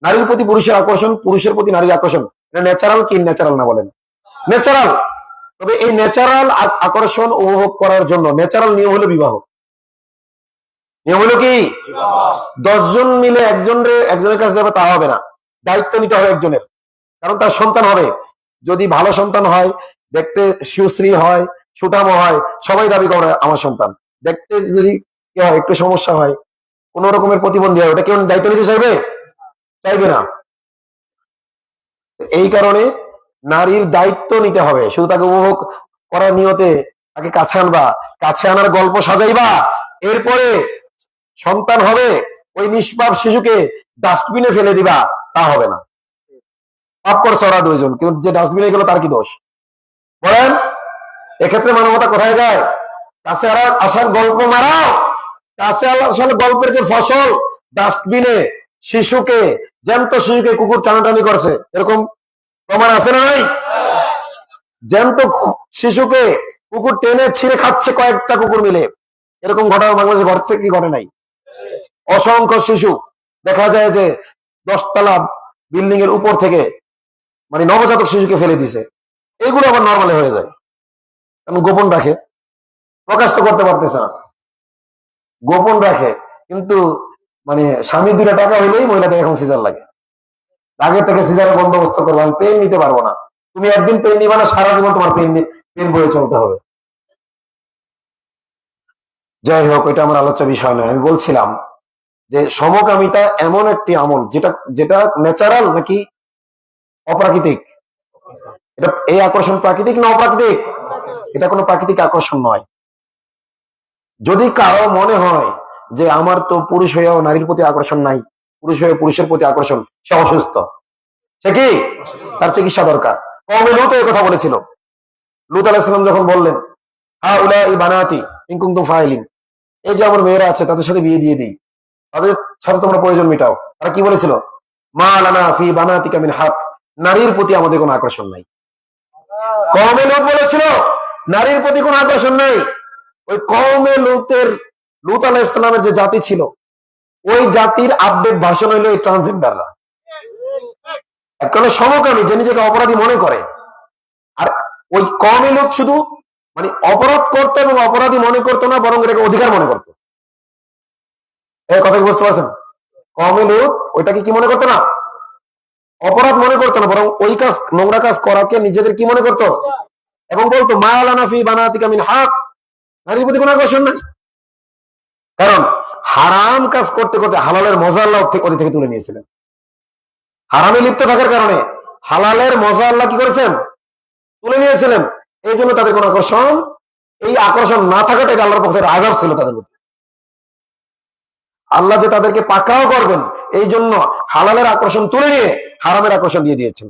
নারীর প্রতি পুরুষের আকর্ষণ, পুরুষের প্রতি নারীর আকর্ষণ, এটা ন্যাচারাল কি ন্যাচারাল না বলেন? ন্যাচারাল। তবে এই ন্যাচারাল আকর্ষণ উপভোগ করার জন্য ন্যাচারাল নিয়ম হলো বিবাহ। নিয়ম হলো কি? 10 জন মিলে একজনের কাছে যাবে তা হবে না, দায়িত্ব নিতে হবে একজনের। কারণ তার সন্তান হবে, যদি ভালো সন্তান হয়, দেখতে সুশ্রী হয়, সুঠাম হয়, সবাই দাবি করে আমার সন্তান। দেখতে যদি কি হয়, একটু সমস্যা হয়, কোন রকমের প্রতিবন্ধী হয়, ওটা কেউ দায়িত্ব নিতে চাইবে? চাইবে না। এই কারণে নারীর দায়িত্ব নিতে হবে। শুধু তাকে উপভোগ করার নিয়তে তাকে কাছে আনবা, কাছে আনার গল্প সাজাইবা, এরপরে সন্তান হবে, ওই নিষ্পাপ শিশুকে ডাস্টবিনে ফেলে দিবা, তা হবে না। পাপ করছে ওরা দুইজন, কিন্তু যে ডাস্টবিনে গেল তার কি দোষ বলেন? এক্ষেত্রে মানবতা কোথায় যায়? কাছে আসার গল্প মারাও, কাছে আসার গল্পের যে ফসল, ডাস্টবিনে শিশুকে, জ্যান্ত শিশুকে কুকুর টানাটানি করছে, এরকম প্রমাণ আছে না নাই? জ্যান্ত শিশুকে কুকুর টেনে ছিঁড়ে খাচ্ছে কয়েকটা কুকুর মিলে, এরকম ঘটনা বাংলাদেশে ঘটছে কি ঘটে নাই? অসংখ্য শিশু দেখা যায় যে 10 তলা বিল্ডিং এর উপর থেকে মানে নবজাতক শিশুকে ফেলে দিছে। এগুলো আবার নর্মালি হয়ে যায়, কারণ গোপন রাখে, প্রকাশ তো করতে পারতেছে না, গোপন রাখে। কিন্তু মানে স্বামী 2 টাকা হইলেই মহিলাদের এখন সিজার লাগে। আগে থেকে সিজারের বন্দোবস্ত করবো, আমি পেন নিতে পারবো না, তুমি একদিন পেন নিবা না, সারা জীবন তোমার পেন বয়ে চলতে হবে। যাই হোক, এটা আমার আলোচ্য বিষয় নয়। আমি বলছিলাম যে সমকামিতা এমন একটি আমল যেটা ন্যাচারাল নাকি অপ্রাকৃতিক? এই আকর্ষণ প্রাকৃতিক না অপ্রাকৃতিক? এটা কোনো প্রাকৃতিক আকর্ষণ নয়। যদি কারো মনে হয় যে আমার তো পুরুষ হয়েও নারীর প্রতি আকর্ষণ নাই, পুরুষ হয়ে পুরুষের প্রতি আকর্ষণ, সে অসুস্থ, সে কি? তার চিকিৎসা দরকার। কওমে লূত এই কথা বলেছিল। লূত আলাইহিস সালাম যখন বললেন, হাউলাই বানাতি ইন কুনতুম ফাইলিন, এই যে আমার মেয়েরা আছে তাদের সাথে বিয়ে দিয়ে দিই, তাদের সাথে তোমরা প্রয়োজন মেটাও। তারা কি বলেছিল? মা লানা ফি বানাতিকা মিন হক, নারীর প্রতি আমাদের কোনো আকর্ষণ নাই। কওমে লূত বলেছিল নারীর প্রতি কোনো আকর্ষণ নাই। ওই কওমে লূত আলাইহিস সালামের যে জাতি ছিল, ওই জাতির আপডেট ভাষণ হইলো এই ট্রান্সজেন্ডাররা। একটা হলো সমকামী, যে নিজেকে অপরাধী মনে করে, আর ওই কওমে লূত শুধু মানে অপরাধ করতো এবং অপরাধী মনে করতো না, বরং এটাকে অধিকার মনে করতো। এই কথা কি বুঝতে পারছেন? কওমে লূত ওইটাকে কি মনে করতো না? অপরাধ মনে করতো না, বরং ওই কাজ, নোংরা কাজ করাকে নিজেদের কি মনে করতো, এবং বলতো মা লানা ফি বানাতিকা মিন হক, নারীর প্রতি কোনো আকর্ষণ নাই। কারণ হারাম কাজ করতে করতে হালালের মজা আল্লাহ ওদের থেকে তুলে নিয়েছিলেন। হারামে লিপ্ত থাকার কারণে হালালের মজা আল্লাহ কি করেছেন? তুলে নিয়েছিলেন। এই জন্য তাদের কোন আকর্ষণ, এই আকর্ষণ না থাকাটা এটা আল্লাহর পক্ষে আযাব ছিল তাদের প্রতি। আল্লাহ যে তাদেরকে পাকড়াও করবেন, এই জন্য হালালের আকর্ষণ তুলে নিয়ে হারামের আকর্ষণ দিয়ে দিয়েছেন।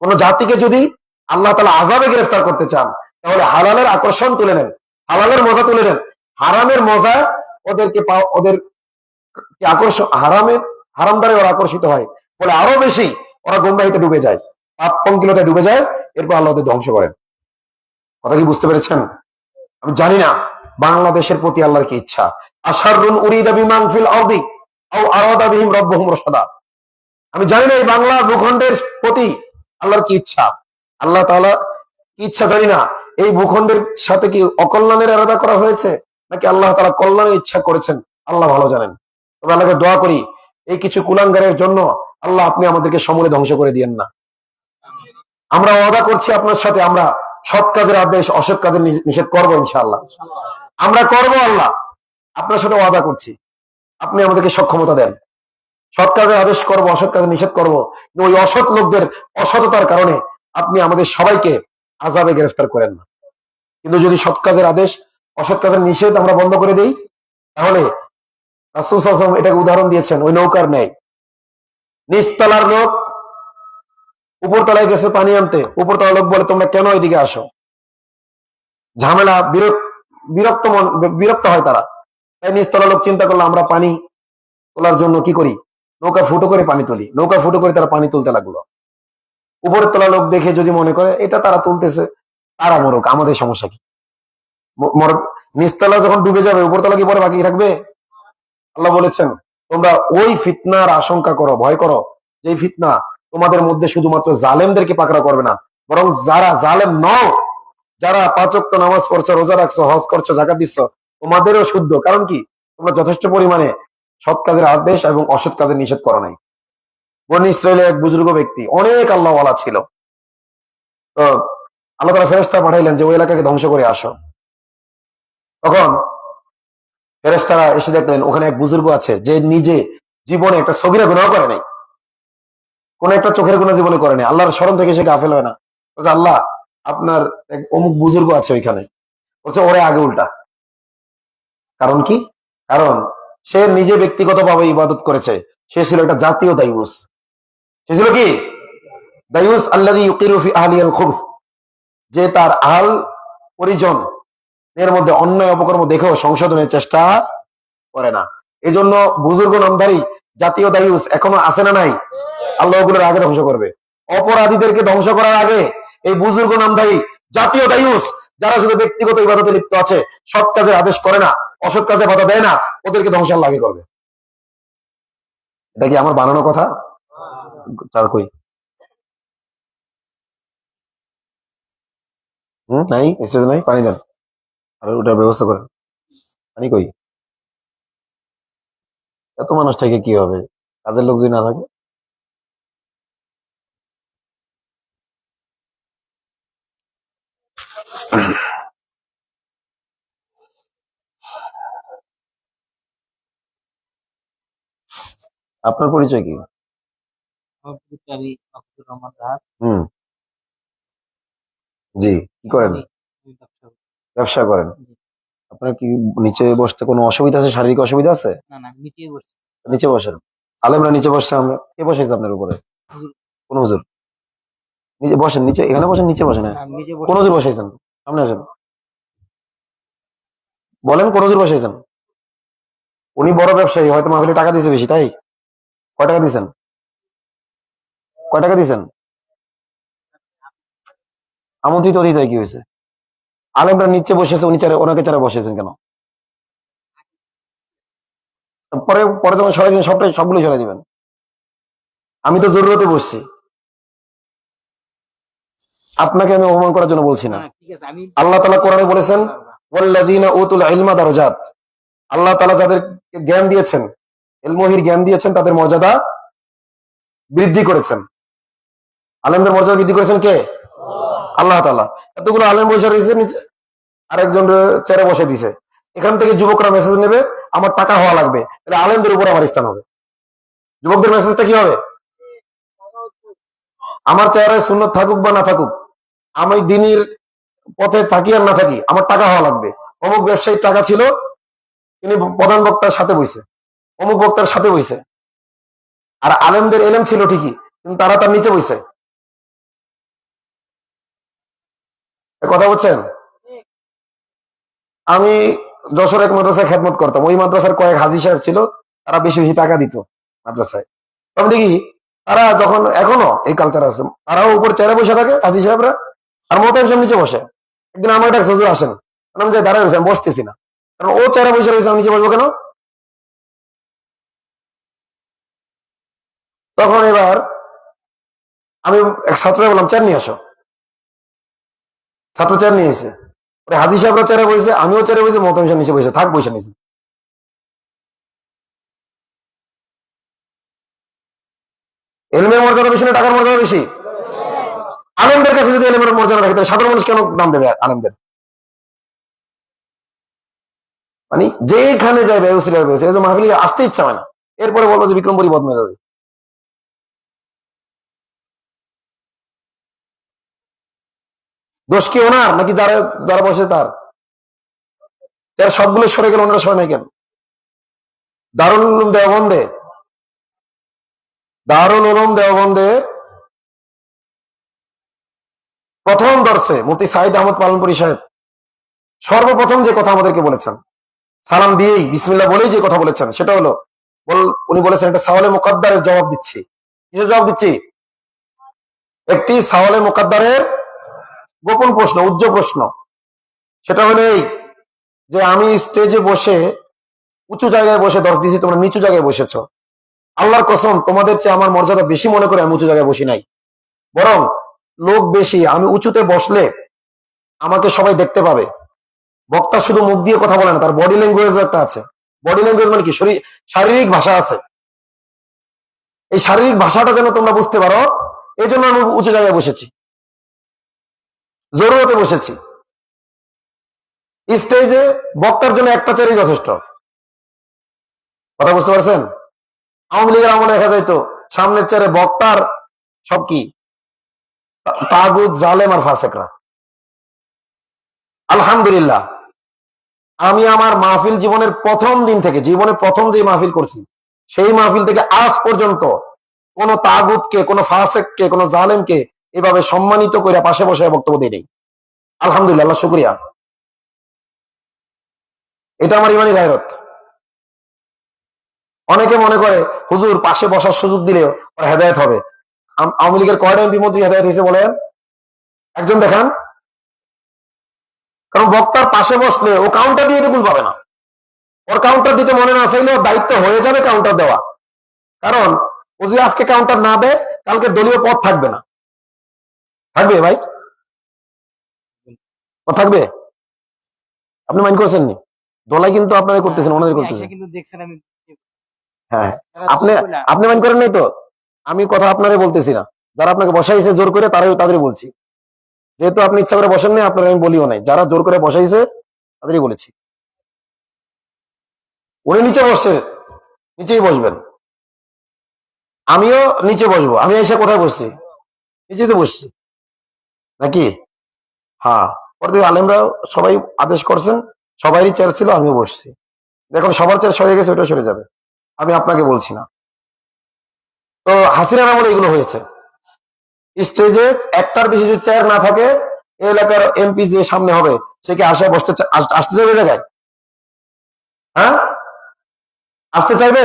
কোন জাতিকে যদি আল্লাহ তাআলা আযাবে গ্রেফতার করতে চান, তাহলে হালালের আকর্ষণ তুলে নেন, হালালের মজা তুলে নেন, হারামের মজা ওদের আকর্ষণ, হারাম দ্বারা ওরা আকর্ষিত হয়, ফলে আরো বেশি ওরা গুমরাহিতে ডুবে যায়, পাপ পঙ্কিলতায় ডুবে যায়, এরপর আল্লাহ ওদের ধ্বংস করেন। কথা কি বুঝতে পেরেছেন? আমি জানি না বাংলাদেশের প্রতি আল্লাহর কি ইচ্ছা। আশারুন উরিদা বিমান ফিল আরদি আও আরাদা বিহিম রাব্বুহুম রাশাদা। আমি জানি না এই বাংলা ভূখণ্ডের প্রতি আল্লাহর কি ইচ্ছা। আল্লাহ তাআলা কি ইচ্ছা জানি না। এই ভূখণ্ডের সাথে কি অকল্যাণের এরাদা করা হয়েছে, নাকি আল্লাহ তাআলা কল্যাণের ইচ্ছা করেছেন, আল্লাহ ভালো জানেন। তবে আল্লাহকে দোয়া করি এই কিছু কুলাঙ্গারের জন্য আল্লাহ আপনি আমাদেরকে সমূলে ধ্বংস করে দিয়েন না। আমরা ওয়াদা করছি আপনার সাথে, আমরা সৎ কাজের আদেশ অসৎ কাজের নিষেধ করবো ইনশাআল্লাহ। আমরা করব আল্লাহ, আপনার সাথে ওয়াদা করছি। আপনি আমাদেরকে সক্ষমতা দেন। সৎ কাজের আদেশ করব, অসৎ কাজের নিষেধ করব। ওই অসৎ লোকদের অসততার কারণে আপনি আমাদের সবাইকে আযাবে গ্রেফতার করেন না। কিন্তু যদি সৎ কাজের আদেশ অসৎ কাজের নিষেধ আমরা বন্ধ করে দেই, তাহলে রাসূল সাল্লাল্লাহু আলাইহি ওয়াসাল্লাম এটাকে উদাহরণ দিয়েছেন ওই নৌকার ন্যায়। নিচতলার লোক উপরতলায় গেছে পানি আনতে, উপরতলার লোক বলে তোমরা কেন এদিকে আসো? ঝামেলা, বিরক্ত হয় তারা। তাই নিচতলার লোক চিন্তা করলো আমরা পানি তোলার জন্য কি করি, নৌকা ফুটো করে পানি তুলি। নৌকা ফুটো করে তারা পানি তুলতে লাগলো। উপরের তলা লোক দেখে যদি মনে করে এটা তারা তুলতেছে, তারা মরুক, আমাদের সমস্যা কি? নিচতলা যখন ডুবে যাবে উপরতলা কি পরে বাকি থাকবে? আল্লাহ বলেছেন তোমরা ওই ফিতনার আশঙ্কা করো, ভয় করো, যে ফিতনা তোমাদের মধ্যে শুধুমাত্র জালেমদেরকে পাকড়াও করবে না, বরং যারা জালেম নও, যারা 5 ওয়াক্ত নামাজ পড়ছো, রোজা রাখছো, হজ করছো, যাকাত দিচ্ছ, তোমাদেরও শুদ্ধ। কারণ কি? তোমরা যথেষ্ট পরিমাণে সৎ কাজের আদেশ এবং অসৎ কাজের নিষেধ করো নাই। বনী ইসরায়েলের এক বুজুর্গ ব্যক্তি, অনেক আল্লাহওয়ালা ছিল। তো আল্লাহ তাআলা ফেরেশতা পাঠাইলেন যে ওই এলাকাকে ধ্বংস করে আসো। তখন ফেরেশতারা এসে দেখলেন ওখানে এক বুজুর্গ আছে যে নিজে জীবনে একটা সগীরা গুনাহ করে নাই, কোন একটা চোখের গুনাহ জীবনে করে নাই। আল্লাহর স্মরণ থেকে সে গাফেল হয় না। বলছে আল্লাহ আপনার এক অমুক বুজুর্গ আছে ওইখানে, বলছে ওরে আগে উল্টা। কারণ কি? কারণ সে নিজে ব্যক্তিগতভাবে ইবাদত করেছে। সে ছিল একটা জাতীয় দায়ুস। সে ছিল কি? দায়ুস আল্লাযী ইউকিরু ফি আহলিল খুবস, যে তার আহল পরিজন এর মধ্যে অন্যায় অপকর্ম দেখেও সংশোধনের চেষ্টা করে না। এজন্য বুজুর্গ নামধারী জাতীয় দায়ুস এখনো আছে না নাই? আল্লাহ ওগুলোর আগে ধ্বংস করবে। অপরাধীদেরকে ধ্বংস করার আগে এই বুজুর্গ নামধারী জাতীয় দায়ুস, যারা শুধু ব্যক্তিগত ইবাদতে লিপ্ত আছে, সৎ কাজের আদেশ করে না, অসৎ কাজে বাধা দেয় না, ওদেরকে ধ্বংস আল্লাহ আগে করবে। এটা কি আমার বানানো কথা? কই নাই, স্টেজ নাই, পানি দেন আর ওটার ব্যবস্থা করেন। পানি কই? এত মানুষ থেকে কি হবে, কাজের লোক যদি না থাকে? আপনার পরিচয় কি? হুম, জি। কি করেন? ব্যবসা করেন। আপনার কি নিচে বসতে কোনো অসুবিধা আছে? শারীরিক অসুবিধা আছে? নিচে বসেন। আলেমরা নিচে বসছে, আমরা কে বসেছে আপনার উপরে? কোন হুজুর? নিচে বসেন, নিচে এখানে বসেন, নিচে বসেন। কোন হুজুর বসাইছেন? সামনে আসেন, বলেন কোন হুজুর বসাইছেন? উনি বড় ব্যবসায়ী, হয়তো মাহফিলে টাকা দিয়েছে বেশি, তাই? কয় টাকা দিয়েছেন? কয় টাকা দিয়েছেন? আমন্ত্রিত অতিথি হয়, কি হয়েছে? আলেমরা নিচে বসেছে, উনি ওনাকে চারে বসেছেন কেন? পরে পরে যখন সরাই দিবেন সবগুলো সরাই দিবেন। আমি তো জরুরতে বসছি, আপনাকে আমি অপমান করার জন্য বলছি না। আল্লাহ তাআলা কোরআনে বলেছেন ওয়াল্লাযীনা উতুল ইলমা দারাজাত। আল্লাহ তাআলা যাদেরকে জ্ঞান দিয়েছেন, ইলমহির জ্ঞান দিয়েছেন, তাদের মর্যাদা বৃদ্ধি করেছেন। আলেমদের মর্যাদা বৃদ্ধি করেছেন কে? আল্লাহ তাআলা। এতগুলো আলেম বসে রয়েছে নিচে, আরেকজন চেয়ারে বসে দিছে। এখান থেকে যুবকরা মেসেজ নেবে আমার টাকা হওয়া লাগবে, তাহলে আলেমদের উপর আমার স্থান হবে। যুবকদের মেসেজটা কি হবে? আমার চেহারে সুন্নত থাকুক বা না থাকুক, আমি দিনের পথে থাকি আর না থাকি, আমার টাকা হওয়া লাগবে। অমুক ব্যবসায়ীর টাকা ছিল, তিনি প্রধান বক্তার সাথে বইছে, অমুক বক্তার সাথে বইছে। আর আলেমদের এলেম ছিল ঠিকই, কিন্তু তারা তার নিচে বইছে। কথা বলছেন? আমি যশোর এক মাদ্রাসায় খেদমত করতাম। ওই মাদ্রাসার কয়েক হাজী সাহেব ছিল, তারা বেশি বেশি টাকা দিত মাদ্রাসায়। তখন দেখি তারা যখন, এখনো এই কালচার আছে, তারাও উপর চেয়ারে বসে থাকে হাজী সাহেবরা, আর মোতায়েব সাহেব নিচে বসে। একদিন আমার একটা হুজুর আসেন, আমি যাই দাঁড়ায় রয়েছি, আমি বসতেছি না, কারণ ও চেয়ারে বসে রয়েছে, আমি নিচে বসবো কেন? তখন এবার আমি এক ছাত্রকে বললাম চেয়ার নিয়ে আসো। ছাত্র চেয়ার নিয়ে এসে হাজি সাহেবরা চেয়ারে বসেছে, আমিও চেয়ারে বসে, মহতামিম সাহেব নিচে বসে থাক, বসে নিয়েছি। এলমের মর্যাদা বেশি না টাকার মর্যাদা বেশি? আলেমদের কাছে যদি এলমের মর্যাদা থাকে তাহলে সাধারণ মানুষ কেন দাম দেবে আলেমদের? মানে যেখানে যাবে মাহফিল আসতে ইচ্ছা হয় না, এরপরে বলবো যে বিক্রম পরি বদমেজাজি। দোষ কি ওনার নাকি যারা যারা বসে তার? যারা সবগুলো সরে গেল, ওনারা সরে নাই কেন? দারুল উলুম দেওবন্দে, দারুল উলুম দেওবন্দে প্রথম দর্শে মুফতি সাইদ আহমদ পালনপুরি সাহেব সর্বপ্রথম যে কথা আমাদেরকে বলেছেন, সালাম দিয়েই বিসমিল্লাহ বলেই যে কথা বলেছেন, সেটা হলো উনি বলেছেন একটা সাওয়ালে মুকদ্দারের জবাব দিচ্ছি। কিসের জবাব দিচ্ছি? একটি সাওয়ালে মুকদ্দারের গোপন প্রশ্ন, উজ্জ্ব প্রশ্ন। সেটা হলো এই যে আমি স্টেজে বসে উঁচু জায়গায় বসে দর্শ দিয়েছি, তোমরা নিচু জায়গায় বসেছ। আল্লাহর কসম, তোমাদের চেয়ে আমার মর্যাদা বেশি মনে করে আমি উঁচু জায়গায় বসি নাই, বরং লোক বেশি, আমি উঁচুতে বসলে আমাকে সবাই দেখতে পাবে। বক্তা শুধু মুখ দিয়ে কথা বলে না, তার বডি ল্যাঙ্গুয়েজ একটা আছে। বডি ল্যাঙ্গুয়েজ মানে কি? শারীরিক ভাষা আছে। এই শারীরিক ভাষাটা যেন তোমরা বুঝতে পারো, এই জন্য আমি উঁচু জায়গায় বসেছি, জরুরতে বসেছি। স্টেজে বক্তার জন্য একটা চেয়ারই যথেষ্ট। কথা বুঝতে পারছেন? আওয়ামী লীগের আমলে দেখা যাইতো সামনের চেয়ারে বক্তার সব কি তাগুত, জালেম আর ফাসেকরা। আলহামদুলিল্লাহ, আমি আমার মাহফিল জীবনের প্রথম দিন থেকে, জীবনের প্রথম যে মাহফিল করছি, সেই মাহফিল থেকে আজ পর্যন্ত কোন তাগুতকে, কোন ফাসেককে, কোন জালেমকে এভাবে সম্মানিত করে পাশে বসে বক্তব্য দিই নেই। আলহামদুলিল্লাহ, আল্লাহ শুকরিয়া। এটা আমার ইমানি গায়রত। অনেকে মনে করে হুজুর পাশে বসার সুযোগ দিলেও হেদায়ত হবে। আওয়ামী লীগের কয়টা এমপি মন্ত্রী হেদায়ত হয়েছে বলেন? একজন দেখান। কারণ বক্তার পাশে বসলে ও কাউন্টার দিয়ে এটুকুল পাবে না। ওর কাউন্টার দিতে মনে না চাইলে ওর দায়িত্ব হয়ে যাবে কাউন্টার দেওয়া। কারণ ও যদি আজকে কাউন্টার না দেয়, কালকে দলীয় পদ থাকবে না। থাকবে ভাই? পদ থাকবে? আপনি মাইন্ড করছেন নি? দোলাই কিন্তু আপনারা করতেছেন, ওনাদের করতেছেন। হ্যাঁ, আপনি আপনি মাইন্ড করেন নাই তো? আমি কথা আপনারে বলতেছি না, যারা আপনাকে বসাইছে জোর করে তাদেরই বলছি। যেহেতু আপনি ইচ্ছা করে বসেন নাই, আপনারা আমি বলিও নাই, যারা জোর করে বসাইছে তাদেরই বলেছি। উনি নিচে বসছে, নিচেই বসবেন। আমিও নিচে বসবো। আমি এসে কোথায় বসছি? নিচেই তো বসছি নাকি? হ্যাঁ, পরে আলেমরা সবাই আদেশ করছেন, সবারই চেয়ার ছিল, আমিও বসছি। দেখুন সবার চেয়ার সরে গেছে, ওটা সরে যাবে, আমি আপনাকে বলছি না। তো হাসিনার আমলে এগুলো হয়েছে। স্টেজে একটার বেশি যদি চেয়ার না থাকে, এলাকার এমপি যে সামনে হবে সে কি আসে আসতে চাইবে জায়গায়? হ্যাঁ, আসতে চাইবে?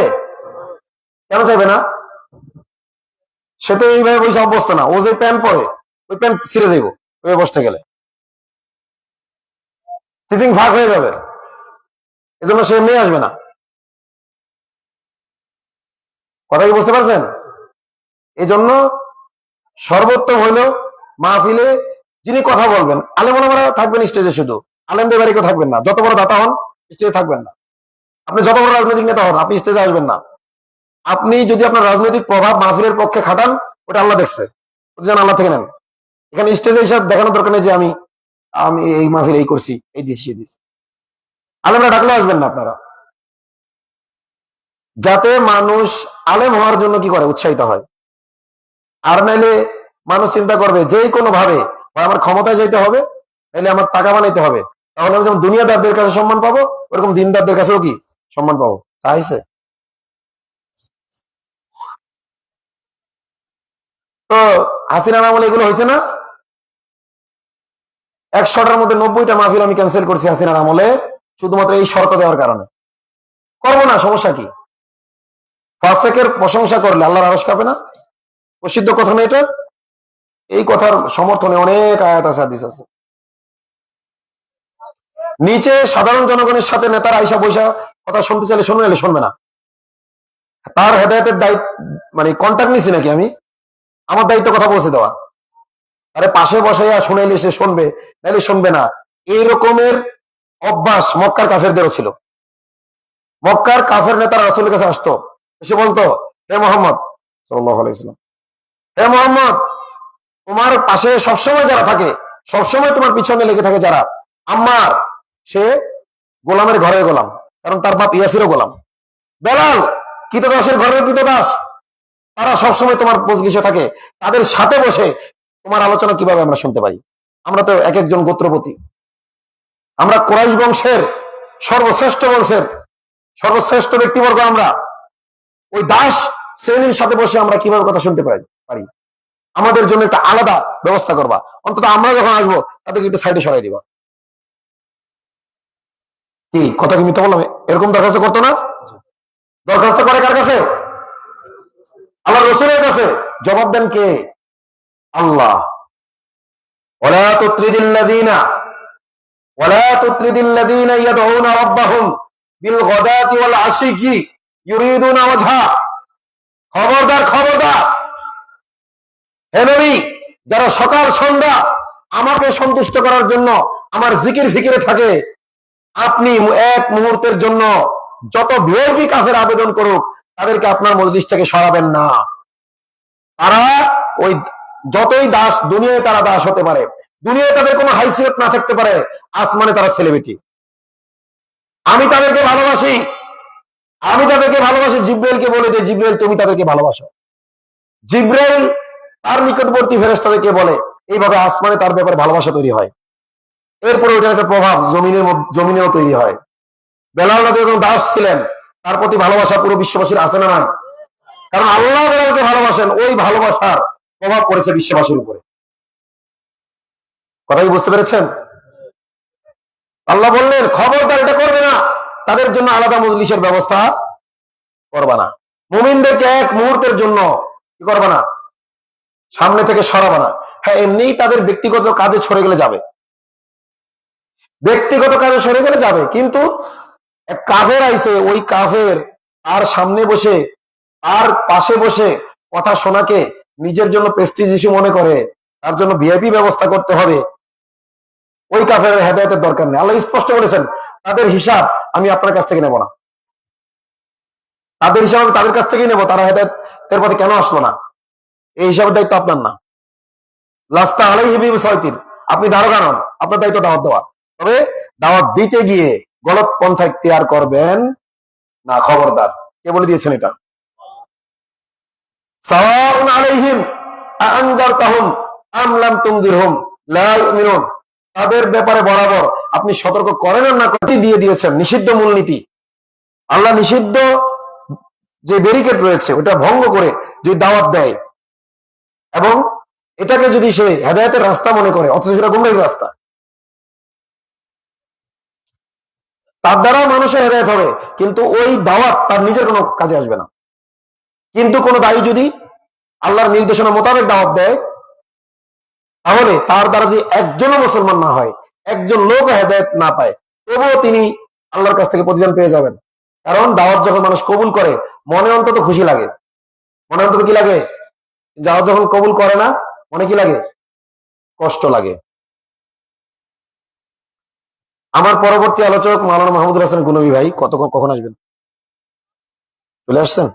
কেন চাইবে না? সে তো এইভাবে বসে অভ্যস্ত না। ও যে প্যান্ট পরে, ওই প্যান্ট ছিঁড়ে যাইব ওই বসতে গেলে, সিজিং ফাঁক হয়ে যাবে। এজন্য সে এমনি আসবে না। কথা কি বুঝতে পারছেন? এই জন্য সর্বোত্তম হইল মাহফিলে যিনি কথা বলবেন, আলেম ওলামারা থাকবেন স্টেজে, শুধু আলেমদের বাড়ি কেউ থাকবেন না। যত বড় দাতা হন স্টেজে থাকবেন না। আপনি যত বড় রাজনৈতিক নেতা হন, আপনি স্টেজে আসবেন না। আপনি যদি আপনার রাজনৈতিক প্রভাব মাহফিলের পক্ষে খাটান, ওটা আল্লাহ দেখছে, যেন আল্লাহ থেকে নেন। এখানে স্টেজে হিসাব দেখানোর দরকার নেই যে আমি আমি এই মাহফিল এই করছি, এই দিচ্ছি, এই দিচ্ছি। আলেমরা ডাকলে আসবেন না আপনারা, যাতে মানুষ আলেম হওয়ার জন্য কি করে, উৎসাহিত হয়। আর নাইলে মানুষ চিন্তা করবে যে কোনো ভাবে আমার ক্ষমতায় যেতে হবে, নাইলে আমার টাকা বানাইতে হবে, তাহলে আমি যেমন দুনিয়াদারদের কাছে সম্মান পাবো, ওরকম দিনদারদের কাছেও কি সম্মান পাবো। চাইছে তো হাসিনার আমলে এগুলো হয়েছে না? 100টার মধ্যে 90টা মাহফিল আমি ক্যান্সেল করছি হাসিনার আমলে, শুধুমাত্র এই শর্ত দেওয়ার কারণে। করবো না, সমস্যা কি? ফাসেকের প্রশংসা করলে আল্লাহর আরশ কাঁপে না? প্রসিদ্ধ কথা না এটা? এই কথার সমর্থনে অনেক আয়াত আছে, হাদিস আছে। নিচে সাধারণ জনগণের সাথে নেতারা আইসা বৈশা কথা শুনতে চাইলে শুনবে, নাহলে শুনবে না। তার হেদায়তের দায়িত্ব মানে কন্ট্যাক্ট নিছি নাকি আমি? আমার দায়িত্ব কথা পৌঁছে দেওয়া। আরে পাশে বসাইয়া শুনাইলে সে শুনবে, নাহলে শুনবে না। এই রকমের অভ্যাস মক্কার কাফেরদেরও ছিল। মক্কার কাফের নেতারা রাসূলের কাছে আসতো, এসে বলতো, হে মোহাম্মদ সাল্লাল্লাহু আলাইহি ওয়াসাল্লাম, হে মোহাম্মদ, তোমার পাশে সবসময় যারা থাকে, সবসময় তোমার পিছনে লেগে থাকে যারা, আম্মার সে গোলামের ঘরের গোলাম, কারণ তার বাপ ইয়াসিরও গোলাম। বেলাল কৃতদাসের ঘরের কৃতদাস, তারা সবসময় তোমার মজলিসে থাকে। তাদের সাথে বসে তোমার আলোচনা কিভাবে আমরা শুনতে পারি? আমরা তো এক একজন গোত্রপতি, আমরা কুরাইশ বংশের সর্বশ্রেষ্ঠ বংশের সর্বশ্রেষ্ঠ ব্যক্তিবর্গ। আমরা ওই দাস শ্রেণীর সাথে বসে আমরা কিভাবে কথা শুনতে পারি? আমাদের জন্য একটা আলাদা ব্যবস্থা করবা, অন্তত আমরা যখন আসবো তাদেরকে একটু সাইডে সরাই দিবা। কি কথা কি মিথ্যা বললাম? এরকম দরখাস্ত করতো না? দরখাস্ত করে কার কাছে? আল্লাহ রসুলের কাছে। জবাব দেন কে? আল্লাহ। ওয়ালা তুত্রিদিল্লাযীনা ইয়াদউনা রাব্বাহুম বিল গাদাতি ওয়াল আশিয়্যি ইউরিদুনা ওয়াজহা। খবরদার, খবরদার হে নবী, যারা সকাল সন্ধ্যা আমাকে সন্তুষ্ট করার জন্য আমার জিকির ফিকিরে থাকে, আপনি এক মুহূর্তের জন্য যত ভিআইপি কাফের আবেদন করুক, তাদেরকে আপনার মজলিস থেকে সরাবেন না। তারা ওই যতই দাস, দুনিয়ায় তারা দাস হতে পারে, দুনিয়ায় তাদের কোনো হাইসিয়ত না থাকতে পারে, আসমানে তারা সেলিব্রিটি। আমি তাদেরকে ভালোবাসি, আমি তাদেরকে ভালোবাসি। জিব্রাইলকে বলে যে, জিব্রাইল তুমি তাদেরকে ভালোবাসো। জিব্রাইল তার নিকটবর্তী ফেরেশতাদেরকে বলে, এইভাবে আসমানে তার ব্যাপারে ভালোবাসা তৈরি হয়। এরপরে ওইটার একটা প্রভাব জমিনেও তৈরি হয়। বেলাল যখন দাস ছিলেন, তার প্রতি ভালোবাসা পুরো বিশ্ববাসীর আছে না নাই? কারণ আল্লাহ বেলালকে ভালোবাসেন, ওই ভালোবাসার প্রভাব পড়েছে বিশ্ববাসীর উপরে। কথাই বুঝতে পেরেছেন? আল্লাহ বললেন, খবরদার এটা করবে না, তাদের জন্য আলাদা মজলিসের ব্যবস্থা করবা না। মুমিনদেরকে এক মুহূর্তের জন্য কি করবা না? সামনে থেকে সরাবা না। হ্যাঁ, এমনি তাদের ব্যক্তিগত কাজে সরে গেলে যাবে, ব্যক্তিগত কাজে সরে গেলে যাবে, কিন্তু এক কাফের আইছে, ওই কাফের তার সামনে বসে, তার পাশে বসে কথা শোনাকে নিজের জন্য প্রেস্টিজ ইস্যু মনে করে, তার জন্য ভিআইপি ব্যবস্থা করতে হবে, ওই কাফের হেদায়েতের দরকার নেই। আল্লাহ স্পষ্ট বলেছেন, তাদের হিসাব আমি আপনার কাছ থেকে নেব না, তাদের হিসাব আমি তাদের কাছ থেকেই নেব। তারা হেদায়েতের পথে কেন আসলো না, এই হিসাবের দায়িত্ব আপনার না। লাস্তা আলাইহি বিমুসাইতির, আপনি দারোগা নন, আপনার দায়িত্ব দাওয়াত দেওয়া। তবে দাওয়াত দিতে গিয়ে গলত পন্থা ইখতিয়ার করবেন না, খবরদার। কে বলে দিয়েছেন এটা? সাওয়াউন আলাইহিম আনজারতাহুম আম লাম তুনজিরহুম লা ইউমিনুন। তাদের ব্যাপারে বরাবর আপনি সতর্ক করেন না করেন, দিয়ে দিয়েছেন নিষিদ্ধ মূলনীতি। আল্লাহ নিষিদ্ধ যে ব্যারিকেড রয়েছে ওটা ভঙ্গ করে যদি দাওয়াত দেয়, এবং এটাকে যদি সে হেদায়েতের রাস্তা মনে করে, অথচ সেটা গুমরাহির রাস্তা, তার দ্বারা মানুষের হেদায়েত হবে, কিন্তু ওই দাওয়াত তার নিজের কোনো কাজে আসবে না। কিন্তু কোন দায়ী যদি আল্লাহর নির্দেশনা মোতাবেক দাওয়াত দেয়, তাহলে তার দ্বারা যদি একজনও মুসলমান না হয়, একজন লোক হেদায়েত না পায়, তবুও তিনি আল্লাহর কাছ থেকে প্রতিদান পেয়ে যাবেন। কারণ দাওয়াত যখন মানুষ কবুল করে, মনে অন্তত খুশি লাগে, মনে অন্তত কি লাগে? দাওয়াত যখন কবুল করে না, মনে কি লাগে? কষ্ট লাগে। আমার পরবর্তী আলোচক মাওলানা মাহমুদুল হাসান গুনবী ভাই কখন আসবেন? চলে আসছেন,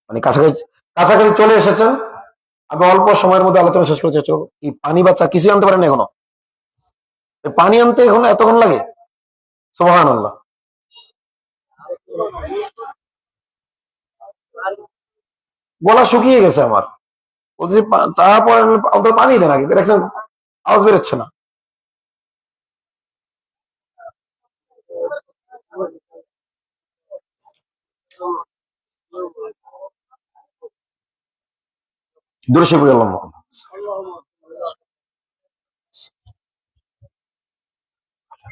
মানে কাছাকাছি কাছাকাছি চলে এসেছেন। আমি অল্প সময়ের মধ্যে আলোচনা শেষ করতে চাই। এই পানি বা চা কিছু আনতে পারেন এখনো? পানি আনতে এখন এতক্ষণ লাগে? সুবহানাল্লাহ। গলা শুকিয়ে গেছে আমার। বলছি চা পরে অন্তত পানি দেন আগে, দেখছেন আওয়াজ বেরোচ্ছে না। দূরে পড়ে গেলাম।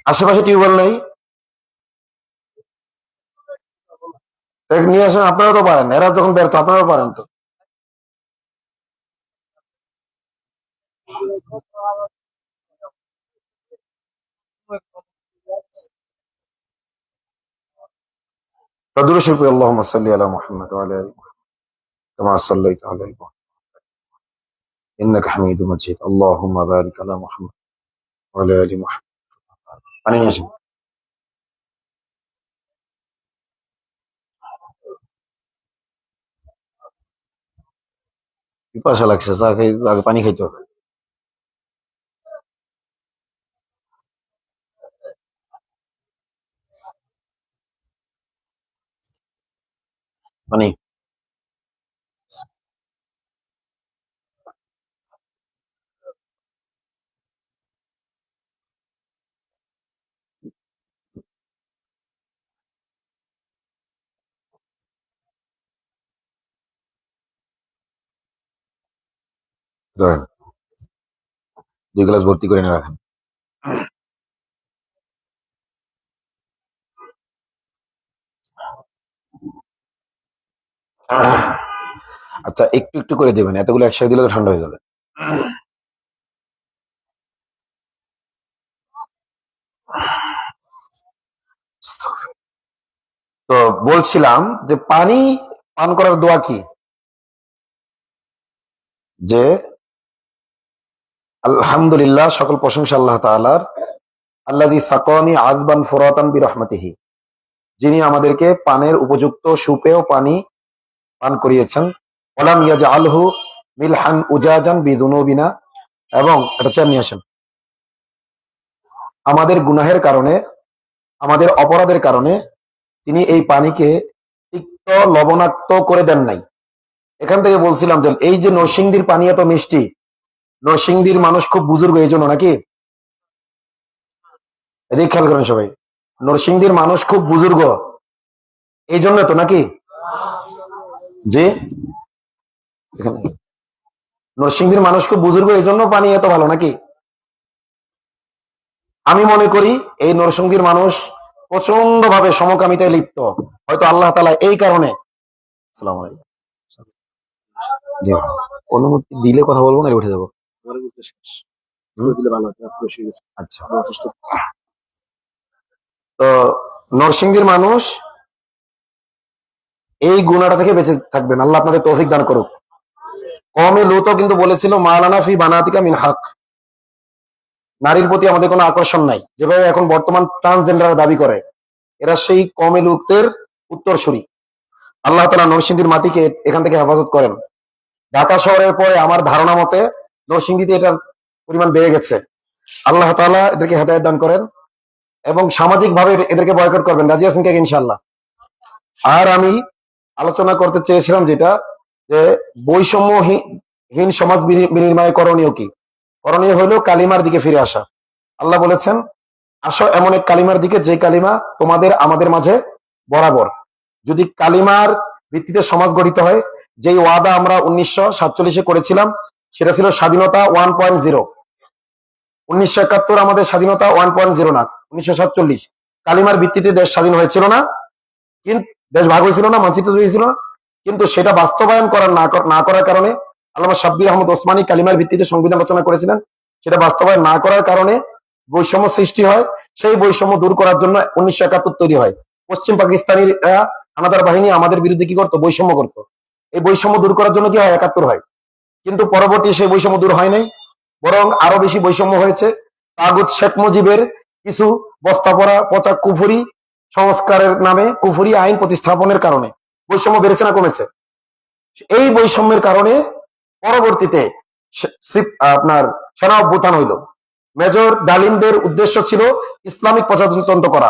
আশেপাশে টিউবওয়েল নেই, নিয়ে আসেন। আপনারা তো পারেন, এরা যখন ব্যর্থ আপনারাও পারেন তো। درود شريف اللهم صل على محمد وعلى ال محمد كما صليت على ابراهيم انك حميد مجيد اللهم بارك على محمد وعلى ال محمد পানি নিয়ে আসেন পিপাসা লাগছে চা খাই আগে পানি খাইতে হবে পানি ধরেন 2 গ্লাস ভর্তি করে এনে রাখেন আচ্ছা একটু একটু করে দেবেন এতগুলো একসাথে দিলে তো ঠান্ডা হয়ে যাবে তো বলছিলাম যে পানি পান করার দোয়া কি যে আলহামদুলিল্লাহ সকল প্রশংসা আল্লাহ তাআলার আল্লাযী সাকানি আযবান ফুরাতান বিরহমাতিহি যিনি আমাদেরকে পানের উপযুক্ত সুপেয় পানি পান করিয়েছেন ওয়ালাম ইয়াজআলহু মিলহান উজাজান বিযুনুবিনা এবং এটা চেয়ার নিয়ে আসেন আমাদের গুনাহের কারণে আমাদের অপরাধের কারণে তিনি এই পানিকে তিক্ত লবণাক্ত করে দেন নাই এখান থেকে বলছিলাম যে এই যে নরসিংদীর পানি এত মিষ্টি নরসিংদীর মানুষ খুব বুজুর্গ এই জন্য নাকি এদিকে খেয়াল করেন সবাই নরসিংদীর মানুষ খুব বুজুর্গ এই জন্য তো নাকি যে এখানে নরসিংদীর মানুষ খুব বুজুর্গ এই জন্য পানি এত ভালো নাকি আমি মনে করি এই নরসিংদীর মানুষ প্রচন্ড ভাবে সমকামিতায় লিপ্ত হয়তো আল্লাহ তাআলা এই কারণে আসসালামু আলাইকুম জি অনুমতি দিলে কথা বলবো না উঠে যাবো আচ্ছা তো নরসিংদীর মানুষ এই গুণাটা থেকে বেঁচে থাকবেন আল্লাহ আপনাদের তৌফিক দান করুক কওমে লূতও কিন্তু বলেছিল মালানা ফি বানাতিকা মিন হক নারীর প্রতি আমাদের কোনো আকর্ষণ নাই যেভাবে এখন বর্তমান ট্রান্সজেন্ডার দাবি করে এরা সেই কওমে লূতের উত্তরসূরি আল্লাহ তাআলা নরসিংদীর মাটিকে এখান থেকে হেফাজত করেন ঢাকা শহরের পরে আমার ধারণা মতে নরসিংদীতে এটার পরিমাণ বেড়ে গেছে আল্লাহ তাআলা এদেরকে হেদায়েত দান করেন এবং সামাজিক ভাবে এদেরকে বয়কট করবেন রাজি আছেন কে ইনশাআল্লাহ আর আমি আলোচনা করতে চেয়েছিলাম যেটা যে বৈষম্যহীন সমাজ বিনির্মাণে করণীয় কি করণীয় হলো কালিমার দিকে ফিরে আসা আল্লাহ বলেছেন আসো এমন এক কালিমার দিকে যে কালিমা তোমাদের আমাদের মাঝে বরাবর যদি কালিমার ভিত্তিতে সমাজ গঠিত হয় যেই ওয়াদা আমরা 1947 করেছিলাম সেটা ছিল স্বাধীনতা 1.0 1971 আমাদের স্বাধীনতা 1.0 না 1947 কালিমার ভিত্তিতে দেশ স্বাধীন হয়েছিল না কিন্তু দেশ ভাগ হয়েছিল না মানচিত্র হয়েছিল না কিন্তু সেটা বাস্তবায়ন করার না করার কারণে আল্লামা শাব্বির আহমদ ওসমানী কালিমার ভিত্তিতে সংবিধান রচনা করেছিলেন সেটা বাস্তবায়ন না করার কারণে বৈষম্য সৃষ্টি হয় সেই বৈষম্য দূর করার জন্য 1971 তৈরি হয় পশ্চিম পাকিস্তানির হানাদার বাহিনী আমাদের বিরুদ্ধে কি করতো বৈষম্য করতো এই বৈষম্য দূর করার জন্য কি হয় 71 হয় কিন্তু পরবর্তী সেই বৈষম্য দূর হয় নাই বরং আরো বেশি বৈষম্য হয়েছে তাগুত শেখ মুজিবের কিছু বস্তা পড়া পচা কুফরি সংস্কারের নামে কুফরি আইন প্রতিস্থাপনের কারণে বৈষম্য বেড়েছে না কমেছে এই বৈষম্যের কারণে পরবর্তীতে আপনার সেনা অভ্যুত্থান হইল মেজর ডালিমদের উদ্দেশ্য ছিল ইসলামিক প্রজাতন্ত্র করা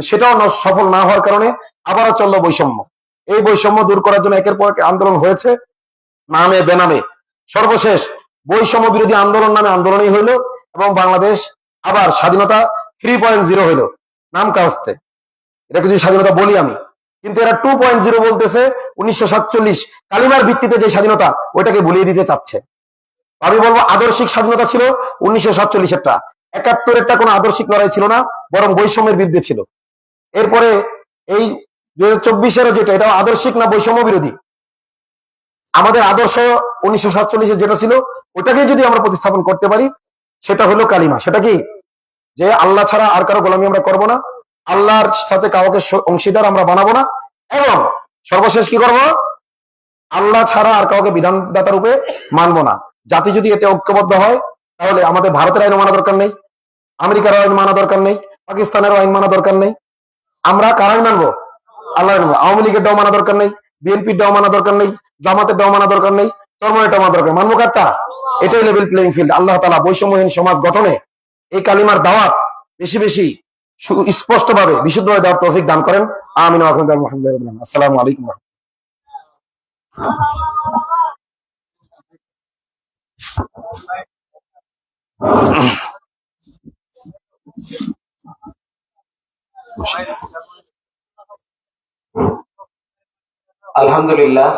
সেটাও সফল না হওয়ার কারণে আবারও চলল বৈষম্য এই বৈষম্য দূর করার জন্য একের পর এক আন্দোলন হয়েছে নামে বেনামে সর্বশেষ বৈষম্য বিরোধী আন্দোলন নামে আন্দোলনই হইল এবং বাংলাদেশ আবার স্বাধীনতা 3.0 হইল নাম কাস্তে এটা কিছু স্বাধীনতা বলি আমি কিন্তু এরা 2.0 বলতেছে 1947 কালিমার ভিত্তিতে যে স্বাধীনতা ওইটাকে ভুলিয়ে দিতে চাচ্ছে আমি বলবো আদর্শিক স্বাধীনতা ছিল 1947-এরটা 71-এরটা কোনো আদর্শিক লড়াই ছিল না বরং বৈষম্যের বিরুদ্ধে ছিল এরপরে এই 2024-এর যেটা এটা আদর্শিক না বৈষম্য বিরোধী আমাদের আদর্শ 1947-এ যেটা ছিল ওটাকে যদি আমরা প্রতিস্থাপন করতে পারি সেটা হলো কালিমা সেটা কি যে আল্লাহ ছাড়া আর কারো গোলামি আমরা করব না আল্লাহর সাথে কাউকে অংশীদার আমরা বানাবো না এবং সর্বশেষ কি করব? আল্লাহ ছাড়া আর কাউকে বিধানদাতা রূপে মানবো না। জাতি যদি এতে ঐক্যবদ্ধ হয়, তাহলে আমাদের ভারতের আইন মানা দরকার নেই, আমেরিকার আইন মানা দরকার নেই, পাকিস্তানের আইন মানা দরকার নেই। আমরা কার আইন মানবো? আল্লাহ। আওয়ামী লীগের ডাও মানা দরকার নেই, বিএনপির ডাও মানা দরকার নেই, জামাতের ডাও মানা দরকার নেই, চরমনের ডাও মানা দরকার নেই। মানবো কারটা? এটাই লেভেল প্লেইং ফিল্ড। আল্লাহ তাআলা বৈষম্যহীন সমাজ গঠনে এই কালিমার দাওয়াত বেশি বেশি স্পষ্ট ভাবে বিশুদ্ধভাবে দেওয়ার তৌফিক দান করেন। আমিন। আসসালামু আলাইকুম। আলহামদুলিল্লাহ।